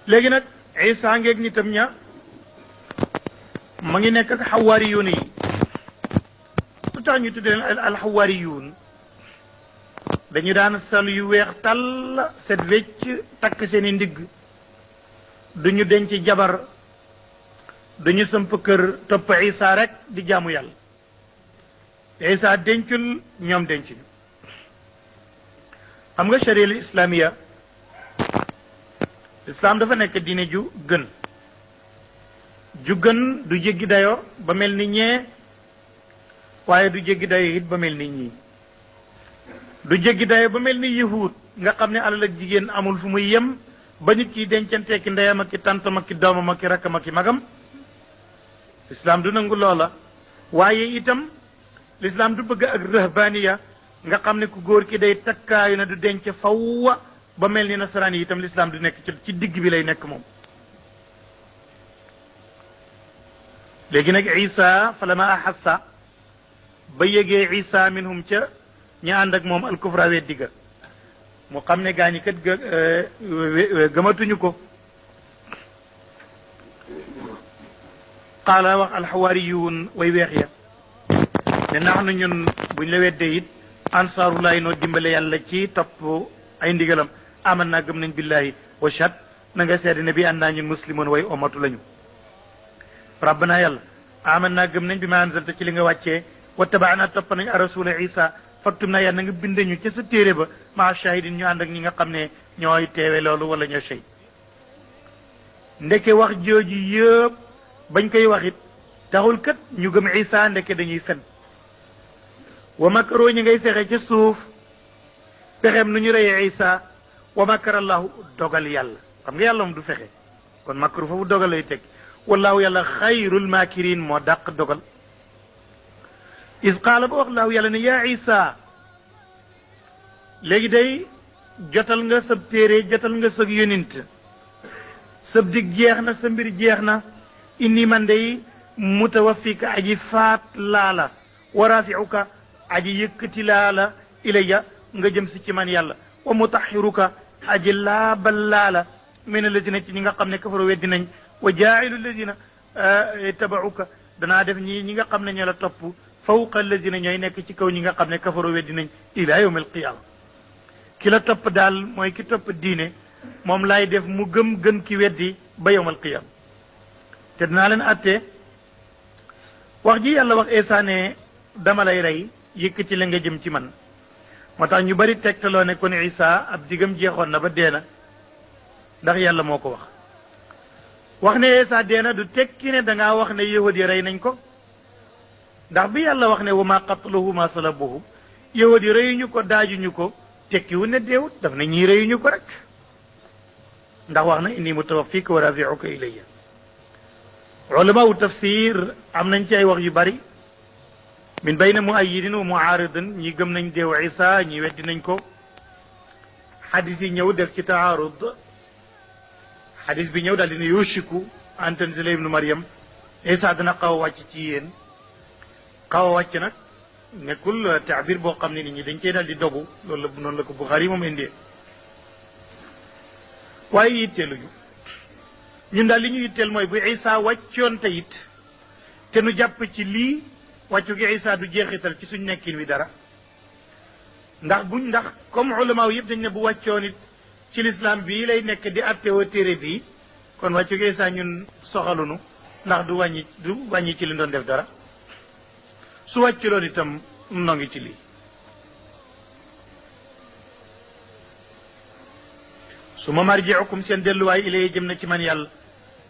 léegi nag isa ngeeg nitam ña ma ngi nekk ak xawaariyuun yi lu tax ñu tuddee leen alxawaariyuun dañu daan sal yu weex tàll set wecc takk seeni ndigg duñu denc jabar duñu samp kër topp isa rek di jaamu yàlla isa dencul ñoom dencuñu xam nga sharia islamiya islam dafa nekk diine ju gën du jéggi dayoo ba mel ni ñee waaye du jéggi dayoo it ba mel ni ñii du jéggi dayoo ba mel ni yahud nga xam ne alal ak jigéen amul fu muy yem ba nit ki dencante ki ndeyam ak ki tantam ak ki doomam ak ki rakkam ak ki magam l'islam du nangu loola waaye itam l'islam du bëgg ak rahbaniya nga xam ne ku góor ki day takkaayu na du denc fawwa ba mel ni nasaraan yi itam l'islam du nekk ci digg bi lay nekk moom léegi nag isa falama ahassa ba yégee isa minhum ca ña ànd ak moom alkufra weddi ga mu xam ne gaañi kat gëmatuñu ko qaala wax alxawaariyuun way weex ya ne nax nu ñun buñ la weddee it ansaarullahi noo dimbale yàlla ci topp ay ndigalam aman naa gëm nañ billahi wa shahad na nga seede ne bi an naa ñun muslimoon way omatu lañu rabbana yàlla aman naa gëm nañ bi ma anzalta ci li nga wàccee wa tabaana topp nañ a rasula isa faktum naa yàlla na nga bind ñu ca sa téere ba maa shahidin ñu ànd ak ñi nga xam ne ñooy teewe loolu wala ñoo sey ndeke wax jooju yëpp bañ koy wax it taxul kat ñu gëm isa ndeke dañuy fen wa makaroo ñi ngay fexe ca suuf pexem nu ñu reyee isa wa makarallahu dogal yàlla xam nga yàlla moom du fexe kon makaru foofu dogal lay teg wallahu yàlla xayrul makirin moo dàq dogal is qaala ba wax laahu yàlla ne yaa isa léegi day jotal nga sab téere jotal nga sag yonint sab dig jeex na sa mbir jeex na inni man day mutawaffika aji faat laala wa rafiuka aji yëkkati laala ilayya nga jëm si ci man yàlla wa mutahiruka aji laabal laala min alladina ci ñi nga xam ne kafaru weddi nañ wa jaa'ilu alladina tabauka danaa def ñi nga xam ne ñoo la topp fawqa alladina ñooy nekk ci kaw ñi nga xam ne kafaru weddi nañ ila yawm alqiyama ki la topp daal mooy ki topp diine moom laay def mu gën ki weddi ba yawm alqiyama te dinaa leen atte wax ji yàlla wax Isa ne dama lay rey yëkkati la nga jëm ci man moo tax ñu bari tegtaloo ne kon Isa ab digam jeexoon na ba dee na ndax yàlla moo ko wax ne Isa dee na du tekki ne dangaa wax ne yahud yi rey nañ ko ndax bi yàlla wax ne wa ma qatluhu ma salabuhu yahud yi reyuñu ko daajuñu ko tekkiwu ne deewut daf na ñii reyuñu ko rek ndax wax na inni mutawaffika wa rafi'uka ilayya ulama wu tafsir am nañ ci ay wax yu bari min bayna muayyidin wa mu'aridin ñi gëm nañ deew Isa ñi weddi nañ ko xadis yi ñëw def ci taarud xadis bi ñëw daal dina yushiku an tanzila ibnu Maryam Isa dina xaw a wàcc ci yéen xaw a wàcc nag nekkul taabir boo xam ne nit ñi dañ cee daal di dogu loolu la noonu la ko Buxaari moom indee waaye yitteeluñu ñun daal li ñu yitteel mooy bu Isa wàccoon te it te nu jàpp ci lii wàccu gi Isa du jeexital ci suñ nekkin wi dara ndax comme ulama yëpp dañ ne bu wàccoon it ci lislaam bii lay nekk di attewoo téere bii kon wàccu gi Isa ñun soxalunu ndax du wàññi ci li doon def dara su wàcculoon itam noo ngi ci lii su ma marjiukum seen delluwaay ilay jëm na ci man yàlla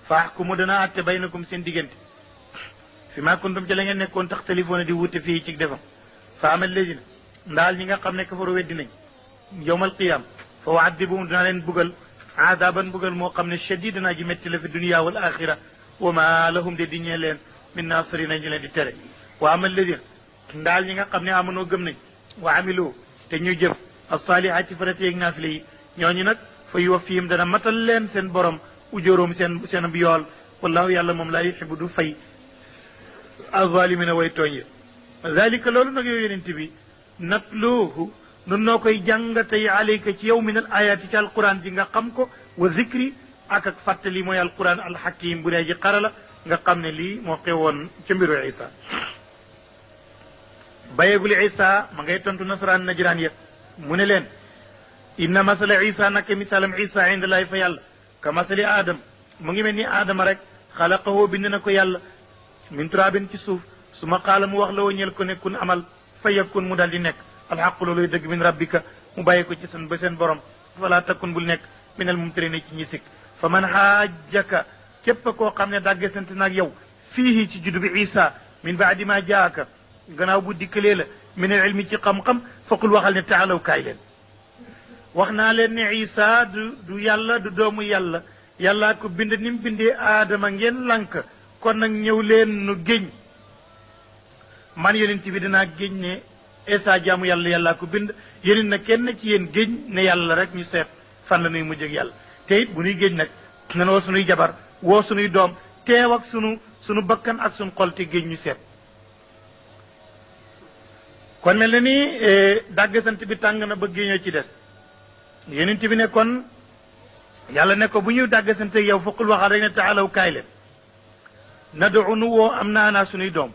fahkumu dana atte baynakum seen diggante fi ma kuntum ci la ngeen nekkoon tax téléphone di wute fii ci defam fa amal ladina ndaal ñi nga xam ne kafaru weddi nañ yowmal qiyam fa waaddibuhum dina leen bugal aadaban bugal moo xam ne shadid naa ji métti la fi dunia wal axira wa ma lahum de di ñee leen min nasirina ñu leen di tere wa amal ladina ndaal ñi nga xam ne amanoo gëm nañ wa amilu te ñu jëf as-saalihaat ci farate yeeg naafile yi ñooñu nag fa yuwaffihim dana matal leen seen borom ujóoróom seen yool wallahu yàlla moom laa yuxibu du fay azalimina way tooñ ya zalika loolu nag yow yonent bi natluuhu nun noo koy jàngatey alayka ci yow min al ayaati ci alquran ji nga xam ko wa zikri ak fàttali mooy alquran alxakim bu dee ji xarala nga xam ne lii moo xewoon ca mbiru isa bayegul isa ma ngay tontu nasaraan najraan ya mu ne leen inna masala isa naka misaalam isa inda laay fa yàlla ka masali aadam mu ngi mel ni aadama rek xalaqahu bind na ko yàlla min turabin ci suuf su ma xaala mu wax la woo ñeel ko ne kun amal fa yakun mu daal di nekk alxaqu looluy dëgg min rabbika mu bàyyi ko ci seen ba seen borom fala takun bul nekk min al mumtarin ci ñi sikk fa man xaajaka képp koo xam ne dàgge sant naag yow fii ci juddu bi isa min baadi ma jaaka gannaaw bu dikkalee la min al ilmi ci xam-xam faqul waxal ne taalaw kaay leen wax naa leen ne isa du yàlla du doomu yàlla yàllaa ko bind ni mu bindee aadama ngeen lànk kon nag ñëw leen nu géñ man yonent bi dinaa géñ ne isa jaamu yàlla yàllaa ko bind yéen na kenn ci yéen géñ ne yàlla rek ñu seet fan la nuy mujj ak yàlla te it bu nuy géñ nag nan woo sunuy jabar woo sunuy doom teew ak sunu bakkan ak sunu xol te géñ ñu seet kon mel na ni dàgg sant bi tàng na ba géñoo ci des yonent bi ne kon yàlla ne ko bu ñuy dàgg sant ak yow foqul waxal rek ne taalaw kaay leen nadu nu woo am naa sunuy doom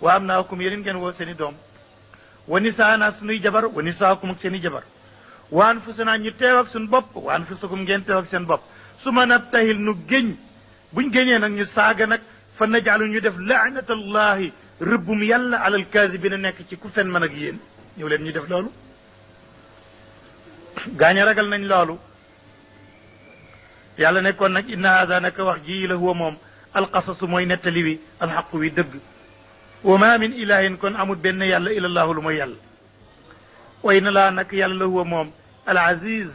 wa am naakum yéen ngeen woo seen i doom wa nisaana sunuy jabar wa nisaakum ak seen i jabar wa anfusana ñu teew ak suñu bopp wa anfusakum ngeen teew ak seen bopp su ma nabtahil nu géñ buñ géñee nag ñu saaga nag fa najaalu ñu def laanatallahi rëbbum yàlla alal kaasibina nekk ci ku fen man ak yéen ñëw leen ñu def loolu gaañ ragal nañ loolu yàlla nekkoon nag inna hada naka wax ji la huwa moom alqasasu mooy nettali wi alxaqu wi dëgg wa ma min ilahin kon amul benn yàlla illallahu lu mooy yàlla way na laa nag yàlla la huwa moom al aziz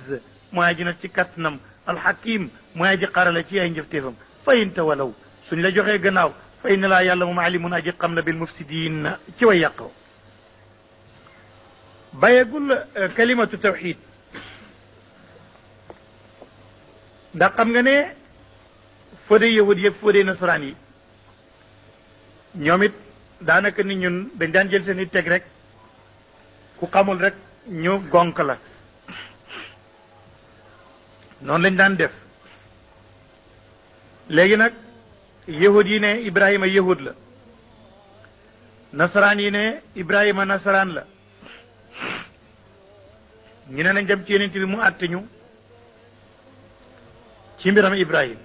mooy aji not ci kattanam alxakim mooy aji xarala ci ay njëfteefam fa in tawalaw suñ la joxee gannaaw fa inna laa yàlla moom alimun aji xam la bil mufsidin ci way yàqoo bayegul kalimatu tawxid ndax xam nga ne fóode yahud yëpp fóode nasaraan yi ñoom it daanaka ni ñun dañ daan jël seen i teg rek ku xamul rek ñu gonk la noonu lañ daan def léegi nag yahud yi ne Ibrahima yahud la nasaraan yi ne Ibrahima nasaraan la ñu ne nañ dem ci yonent bi mu àtte ñu ci mbiram Ibrahima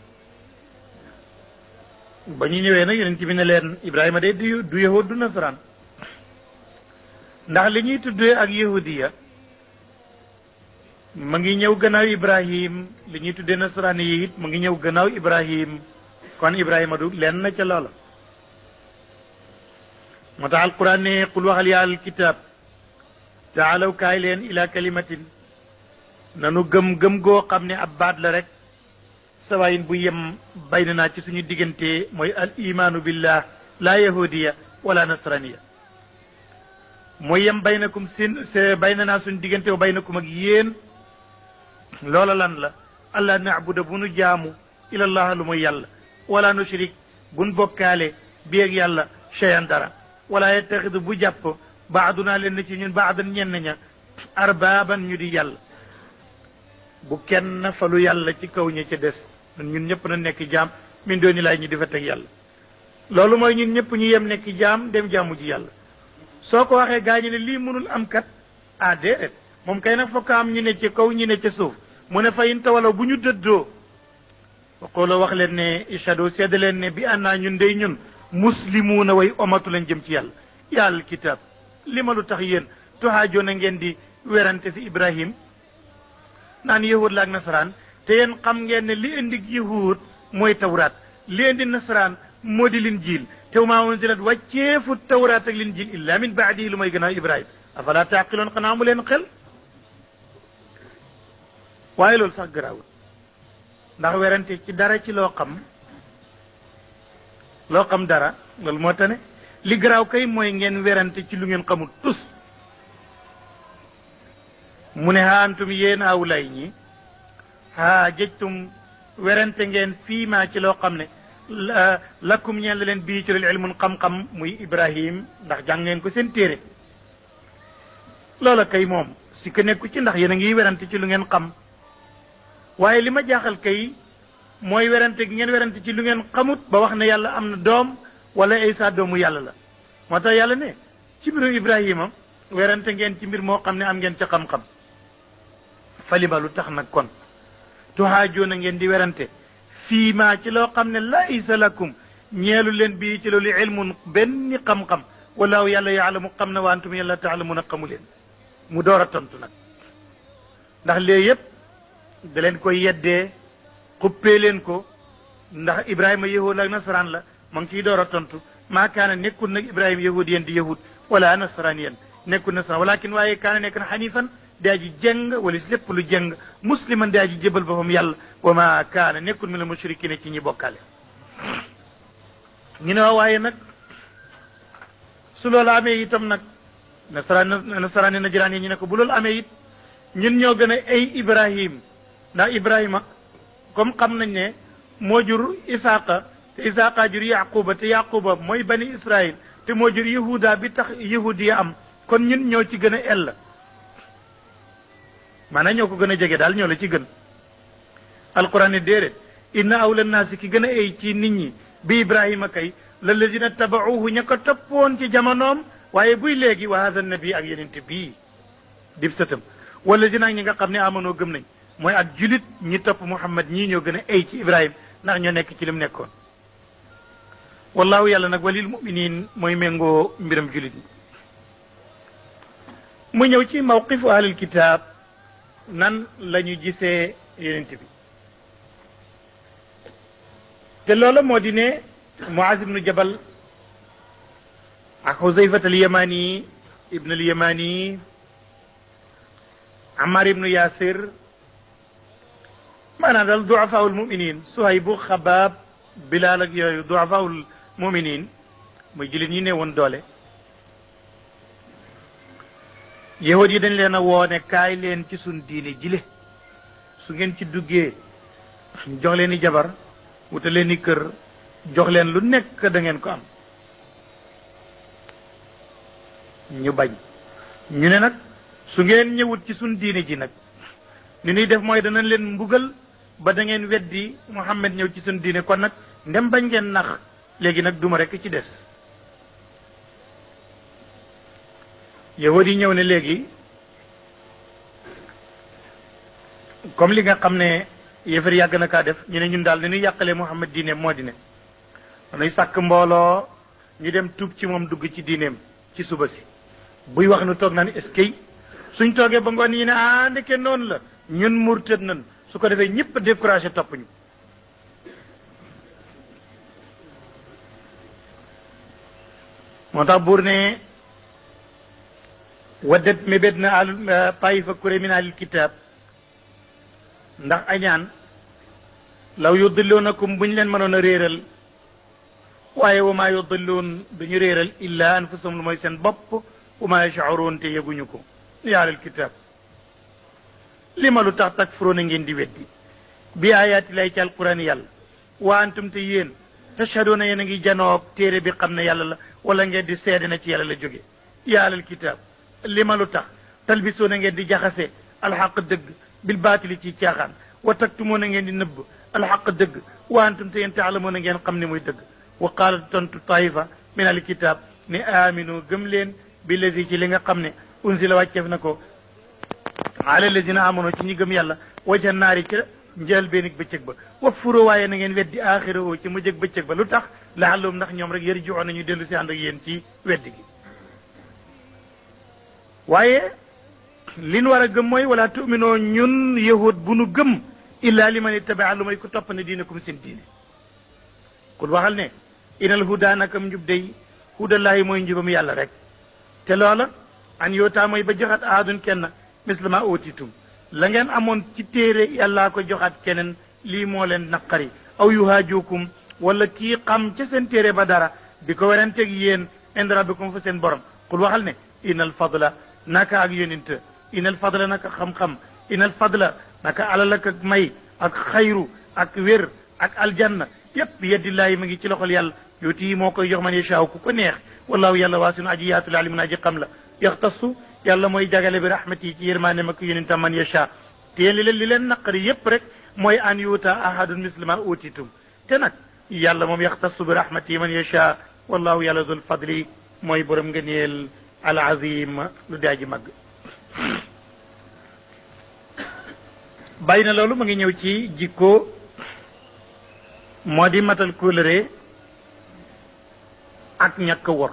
ba ñu ñëwee nag yonent bi ne leen Ibrahima de du yahud du nasaraan ndax li ñuy tuddee ak yahudiya ma ngi ñëw gannaaw Ibrahim li ñuy tuddee nasaraan yi it ma ngi ñëw gannaaw Ibrahim kon Ibrahima du leen na ca loola moo tax alquran ne qul waxal yaa al kitaab taalaw kaay leen ila kalimatin nanu gëm goo xam ne ab baat la rek sawayin bu yem baynanaa ci suñu diggante mooy al imaanu billah la yahudiya wala nasraniya mooy yem baynakum baynanaa suñu diggante wa baynakum ak yéen loola lan la allah naabuda bu nu jaamu ilallah lu mooy yàlla wala nushrik buñ bokkaale bi ak yàlla cheyan dara wala yettaxidu bu jàpp baaduna leen ci ñun baadan ñenn ña arbaaban ñu di yàlla bu kenn falu yàlla ci kaw ñi ca des ñun ñëpp na nekk jaam min dooni laay ñu di fa teg yàlla loolu mooy ñun ñëpp ñu yem nekk jaam dem jaamu ji yàlla soo ko waxee gaa ñi ne lii mënul am kat ah déedéet moom kay nag fokk am ñu ne ca kaw ñu ne ca suuf mu ne fa in tawalaw bu ñu dëddoo waqooloo wax leen ne ishadu sedd leen ne bi annaa ñun dey ñun muslimuuna way omatu lañ jëm ci yàlla yàlla kitaab li ma lu tax yéen tuxaajoona ngeen di werante fi Ibrahim naan yahud la ak nasaraan te yéen xam ngeen ne li indi yahud mooy tawraat li indi nasaraan moo di linjiil te wa maa unzilat wàcceefu tawraat ak linjiil illa min baadihi lu may gannaaw Ibrahima afala taaqiloon xanaa amu leen xel waaye loolu sax garaawul ndax werante ci dara ci loo xam dara loolu moo tax ne li garaaw kay mooy ngeen werante ci lu ngeen xamul tus mu ne haa antum yéen awlay ñi haa jëjtum werante ngeen fii maa ci loo xam ne lakum ñeen la leen bii ci loolu ilmun xam-xam muy Ibrahim ndax jàng ngeen ko seen téere loola kay moom si ko nekku ci ndax yéen a ngi werante ci lu ngeen xam waaye li ma jaaxal kay mooy werante gi ngeen werante ci lu ngeen xamut ba wax ne yàlla am na doom wala Isa doomu yàlla la moo tax yàlla ne ci mbiru Ibrahima werante ngeen ci mbir moo xam ne am ngeen ca xam-xam falima lu tax nag kon tuhaajoona ngeen di werante fii maa ci loo xam ne laysa lakum ñeelu leen bii ci loolu ilmun benn xam-xam walaahu yàlla yaalamu xam na wa antum yàlla taalamuuna xamu leen mu door a tontu nag ndax léegi yëpp da leen koy yeddee xuppee leen ko ndax Ibrahima yahud ak nasaraan la ma ngi ciy door a tontu maa kaana nekkul nag Ibrahima yahud yéen di yahud wala nasaraan yéen nekkul nasaraan walakin waaye kaana nekk na xanifan daa ji jëng wala si lépp lu jëng musliman daa ji jébal boppam yàlla wa ma kaana nekkul mi la mushrikina ci ñi bokkaale ñu ne waaye nag su loolu amee itam nag nasaraan na jiraan yi ñu ne ko bu loolu amee it ñun ñoo gën a ay Ibrahim ndax Ibrahima comme xam nañ ne moo jur Isaaqa te Isaaqa jur Yaquba te Yaquba mooy bani Israël te moo jur Yahuda bi tax yahudiya am kon ñun ñoo ci gën a ell maanaam ñoo ko gën a jege daal ñoo la ci gën alquran ne déedéet inna awla naasi ki gën a ay ci nit ñi bi Ibrahima kay lallazina tabauhu ña ko toppoon ci jamonoom waaye buy léegi wa haza nabi ak yenente bii dib sëtam wallazina ñi nga xam ne amanoo gëm nañ mooy ak julit ñi topp Muhammad ñii ñoo gën a ay ci Ibrahima ndax ñoo nekk ci lim nekkoon wallahu yàlla nag walil muminin mooy méngoo mbiram julit ñi mu ñëw ci mawqifu ahlil kitaab nan la ñu gisee yenent bi te loola moo di ne Muaz ibnu Jabal ak Huzayfat al Yamani ibn al Yamani Ammar ibnu Yasir maanaam daal duafaul muminin Suhaybu Xabaab Bilaal ak yooyu duafaul muminin muy jullit ñi ne woon doole yahud yi dañ leen a woone kaay leen ci sun diine jile su ngeen ci duggee jox leen i jabar wuta leen i kër jox leen lu nekk da ngeen ko am ñu bañ ñu ne nag su ngeen ñëwut ci sun diine ji nag li ñuy def mooy danañ leen mbugal ba da ngeen weddi Muhammad ñëw ci sun diine kon nag ndem bañ ngeen nax léegi nag duma rekk ci des yahud yi ñëw ne léegi comme li nga xam ne yéefar yàgg na kaa def ñu ne ñun daal ni ñuy yàqalee Muhammad diine moo di ne dañuy sàkk mbooloo ñu dem tuub ci moom dugg ci diineem ci suba si buy wax nu toog naan est-ce que suñ toogee ba ngoon ñu ne ah ndeke noonu la ñun murtad nan su ko defee ñëpp découragé topp ñu moo tax buur ne waddat mébét na al taifa kuré min alil kitab ndax añaan law yudilluunakum buñ leen mënoon a réeral waaye wa maa yudilluun duñu réeral illa anfusahum lu mooy seen bopp wa maa yash'uruun te yëguñu ko ya alal kitab li ma lu tax takfuruuna ngeen di weddi bi ayaati lay ci alquran yàlla wa antum te yéen tashhaduuna yéen a ngi janoob téere bi xam ne yàlla la wala ngeen di seede na ci yàlla la jóge ya alal kitab li ma lu tax talbisuuna ngeen di jaxase alxaq dëgg bil baatili ci caaxaan wa taktumuuna ngeen di nëbb alxaq dëgg wa antum te yéen taalamuuna ngeen xam ne muy dëgg wa qaalat tontu taifa min al kitab ne aminu gëm leen bi lazi ci li nga xam ne unsila wàcceef na ko ala lazina amano ci ñi gëm yàlla wajha naari ca njël beenig bëccëg ba wa furo waaye na ngeen weddi aaxira oo ci mujjëg bëccëg ba lu tax laallum ndax ñoom rek yarji'uuna nañu dellu si ànd ak yéen ci weddi gi waaye lin war a gëm mooy wala tuminoo ñun yahud bu nu gëm illa li man ittabaa lu may ku topp ne diinakum seen diine kul waxal ne inal huda nakam njub day hudallaahi mooy njubam yàlla rek te loola an yootaa mooy ba joxat ahadun kenn mislama ootitum la ngeen amoon ci téere yàllaa ko joxaat keneen lii moo leen naqari aw yuhaajukum wala kii xam ca seen téere ba dara di ko weranteeg yéen inda rabbikum fa seen borom kul waxal ne inal fadla naka ak yonent inal fadla naka xam-xam inal fadla naka alal ak may ak xayru ak wér ak aljanna yépp bi yadillaahi mu ngi ci loxol yàlla yooti moo koy jox man yashaaw ku ko neex wallaahu yàlla waasiun aji yaatul alimun aji xam la yaxtasu yàlla mooy jagale bi rahmati ci yërmaane ma ko yonentam man yashaa te yéen li leen naqari yépp rek mooy an yuuta ahadun mislima utitum te nag yàlla moom yaxtasu bi rahmati man yashaa wallaahu yàlla dul fadli mooy borom ngëneel al azim lu di aji mag bàyyi na loolu ma ngi ñëw ci jikko moo di matal kóllëre ak ñàkk wor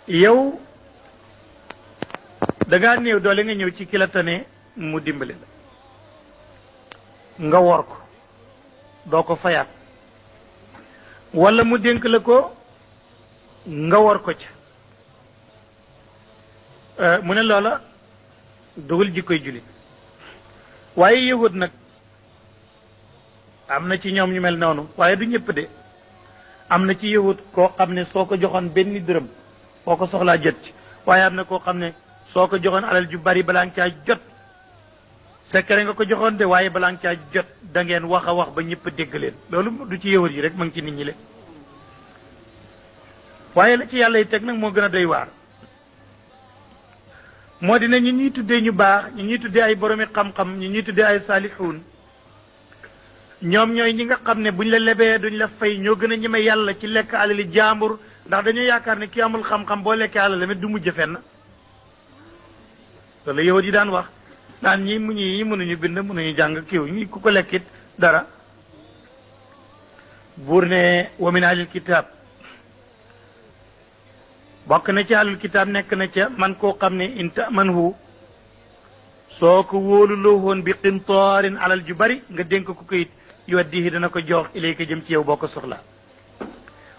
yow dangaa néew doole nga ñëw ci ki la tane mu dimbali la nga wor ko doo ko fayaat walla mu dénk la ko nga wor ko ca mu ne loola dugul jikkoy jullit waaye yahud nag am na ci ñoom ñu mel noonu waaye du ñëpp de am na ci yahud koo xam ne soo ko joxoon benn dërëm boo ko soxlaa jot ci waaye am na koo xam ne soo ko joxoon alal ju bari balaa nga caa jot secret nga ko joxoon de waaye balaa nga caa jot da ngeen wax a wax ba ñëpp dégg leen loolu du ci yahud yi rek ma ngi ci nit ñi le waaye la ci yàlla yi teg nag moo gën a doy waar moo dina ñi ñuy tuddee ñu baax ñi ñuy tuddee ay boromi xam-xam ñi ñuy tuddee ay saalixuun ñoom ñooy ñi nga xam ne buñ la lebee duñ la fay ñoo gën a ñeme yàlla ci lekk alali jaambur ndax dañoo yaakaar ne ki amul xam-xam boo lekkee alal damit du mujj fenn loolu la yahud yi daan wax naan ñi mënuñu bind mënuñu jàng kiiw ñi ku ko lekkit dara buur ne wa min ahlil kitaab bokk na ci ahlul kitaab nekk na ca man koo xam ne in tamanhu soo ko wóoluloo woon bi qintaarin alal ju bari nga dénk ko kayit yuwaddihi dana ko jox ilayka jëm ci yow boo ko soxla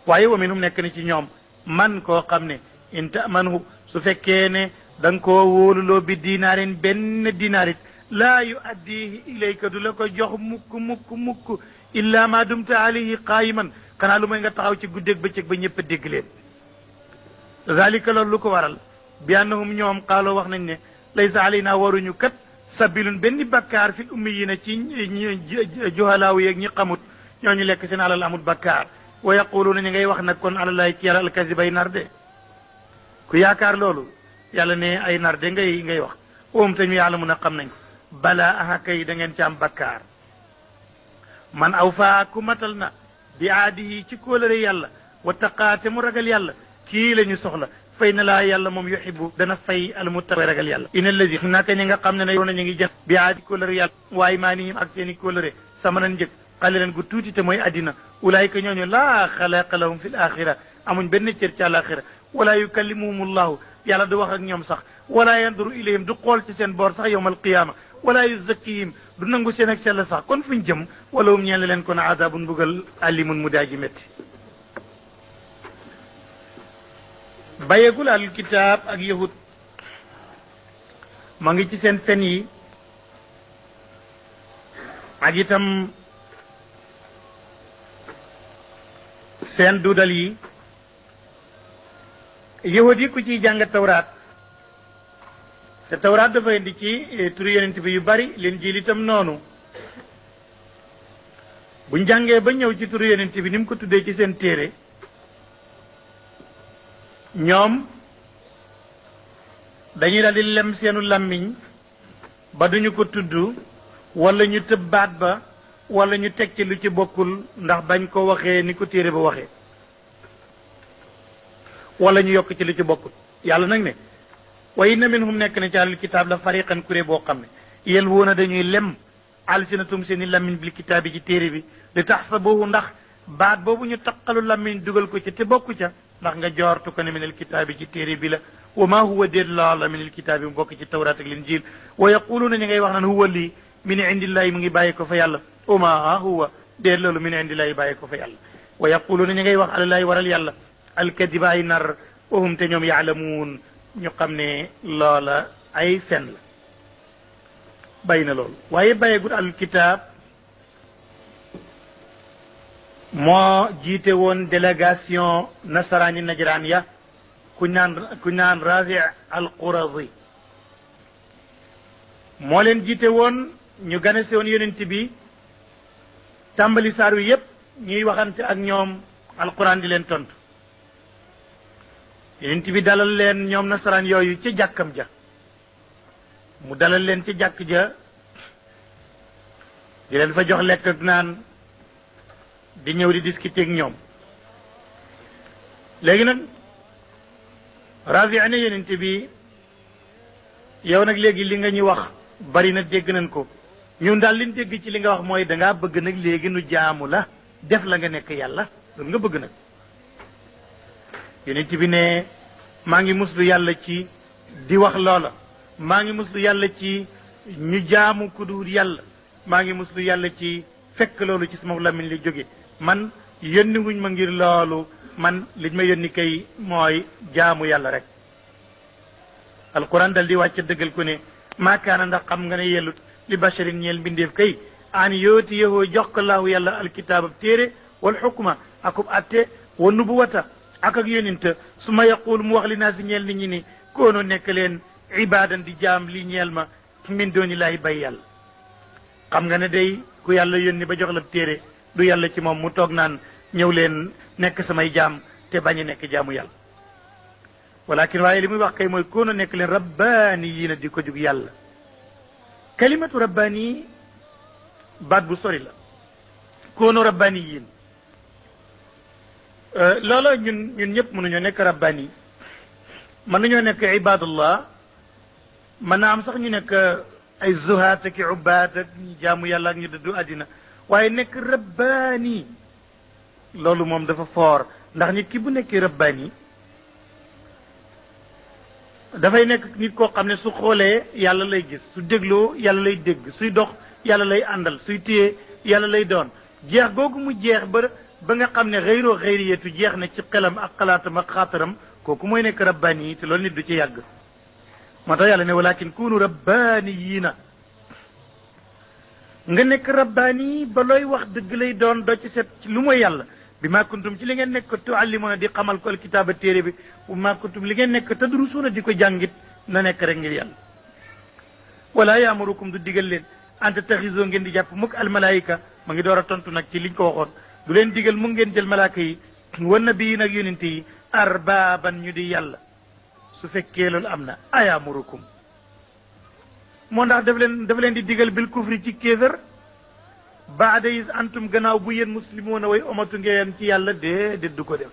waaye wa minhum nekk na ci ñoom man koo xam ne in tamanhu su fekkee ne da nga koo wóoluloo bi dinaarin benn dinaarit laa yuaddihi ilayka du la ko jox mukk illa ma dumta alayhi qaayiman xanaa lu may nga taxaw ci guddeeg bëccëg ba ñëpp a dégg leen zalika loolu lu ko waral bi annahum ñoom xaaloo wax nañ ne laysa alayna waruñu kat sabilun benn bakkaar fi ummiyina ci juhalaaw yeeg ñi xamut ñooñu lekk seen alal amut bakkaar wa yaquluuna ñu ngay wax nag kon alalaay ci yàlla alkasibay narde ku yaakaar loolu yàlla ne ay narde ngay wax oom te ñu yàlla mun a xam nañ ko balaa aha kay da ngeen ci am bakkaar man aw faa ku matal na bi aadihi ci kóolëre yàlla wa taqaate mu ragal yàlla kii la ñu soxla fay na laa yàlla moom yuhibbu dana fay almuttaqi ragal yàlla ina alladi naka ñi nga xam ne yow na ñu ngi jël bi aadi kóllëre yàlla waaye maa nihim ak seen i kóllëre sama nan njëg xalilan gu tuuti te mooy addina ulaayika ñooñu laa xalaqa lahum fi l axira amuñ benn cër ci àlaxira wala yukallimuhum llahu yàlla du wax ak ñoom sax wala yanduru ilayhim du xool ci seen boor sax yowma alqiyama wala yuzakkihim du nangu seen ak sell sax kon fuñ jëm wala hum ñeen leen kon adabun mbugal alimun mu daaji métti bàyyeegul alul kitaab ak yahud ma ngi ci seen fen yi ak itam seen duudal yi yahud yi ku ciy jàng tawraat te tawraat dafa indi ci turu yonent bi yu bari leen jiil itam noonu buñ jàngee ba ñëw ci turu yonent bi ni mu ko tuddee ci seen téere ñoom dañuy daal di lem seenu làmmiñ ba duñu ko tudd wala ñu tëb baat ba wala ñu teg ci lu ci bokkul ndax bañ ko waxee ni ko téere ba waxee wala ñu yokk ci lu ci bokkul yàlla nag ne wa inna minhum nekk na ci ahlul kitaab la fariqan kuré boo xam ne yel woona dañuy lem alsinatum seeni làmmiñ bil kitaab yi ci téere bi li tax sa boobu ndax baat boobu ñu taqalu làmmiñ dugal ko ci te bokku ca ndax nga joortu ko ne minal kitaab yi ci téere bi la wa ma huwa déet loola min alkitaabi mu bokk ci tawraat ak linjil wa yaquluuna ñi ngay wax naan huwa lii min indillahi mu ngi bàyyi ko fa yàlla wa ma huwa déet loolu min indillahi bàyyi ko fa yàlla wa yaquluuna ñi ngay wax alalaay waral yàlla alkadiba ay nar wahum te ñoom yaalamuun ñu xam ne loola ay fen la bàyyi na loolu waaye bàyyeegul alkitaab moo jiite woon délégation nasaraani najraan ya ku naan Rafi al-Qurazi moo leen jiite woon ñu ganase woon yonent bi tàmbali saar wi yépp ñuy waxante ak ñoom alquran di leen tontu yonent bi dalal leen ñoom nasaraan yooyu ca jàkkam ja mu dalal leen ca jàkk ja di leen fa jox lekk ak naan di ñëw di discuter ak ñoom léegi nag Rafi ne yonent bi yow nag léegi li nga ñu wax bari na dégg nañ ko ñun daal liñ dégg ci li nga wax mooy dangaa bëgg nag léegi nu jaamu la def la nga nekk yàlla loolu nga bëgg nag yonent bi ne maa ngi muslu yàlla ci di wax loola maa ngi muslu yàlla ci ñu jaamu ku dul yàlla maa ngi muslu yàlla ci fekk loolu ci sama làmmiñ li jóge man yónni wuñ ma ngir loolu man liñ ma yónni kay mooy jaamu yàlla rek alquran dal di wàcc dëggal ko ne maakaana ndax xam nga ne yellut li basharin ñeel mbindeef kay an yooti yahoo jox ko laahu yàlla alkitaab ab téere wal xukma akub atte wa nubuwata ak yóninta su ma yaqul mu wax li naa si ñeel nit ñi ni koono nekk leen ibaadan di jaam li ñeel ma min dooni laay bay yàlla xam nga ne day ku yàlla yónni ba jox la téere du yàlla ci moom mu toog naan ñëw leen nekk samay jaam te bañ a nekk jaamu yàlla walakin waaye li muy wax kay mooy koono nekk leen rabbaani yi na di ko jug yàlla kalimatu rabbaani baat bu sori la koono rabbaani yiin loola ñun ñëpp mënuñoo nekk rabbaani mën nañoo nekk ibadullah mën naa am sax ñu nekk ay zuhaat ak ubbaat ak ñu jaamu yàlla ak ñu dëddu àddina waaye nekk rabbaani loolu moom dafa foor ndax nit ki bu nekkee rabbaani dafay nekk nit koo xam ne su xoolee yàlla lay gis su dégloo yàlla lay dégg suy dox yàlla lay àndal suy téye yàlla lay doon jeex googu mu jeex ba nga xam ne xëyroo xëyriyatu jeex na ci xelam ak xalaatam ak xaataram kooku mooy nekk rabbaani yi te loolu nit du ci yàgg moo tax yàlla ne walakin kunu rabbaaniyiina nga nekk rabbaani ba looy wax dëgg lay doon doo ci set ci lu mooy yàlla bi maa kuntum ci li ngeen nekk tuallimuna di xamal ko alkitaaba téere bi bu maa kuntum li ngeen nekk tadrusuuna di ko jàngit na nekk rek ngir yàlla wala yaamurukum du digal leen anta taxisoo ngeen di jàpp mukk almalaayika ma ngi door a tontu nag ci liñ ko waxoon du leen digal mu ngeen jël malaaka yi wa nabiyin ak yonente yi arbaaban ñu di yàlla su fekkee loolu am na ayaamurukum moo ndax daf leen di digal bil kufri ci kéefër baada is antum gannaaw bu yéen muslimoon a way omatu ngeen ci yàlla déedéet du ko def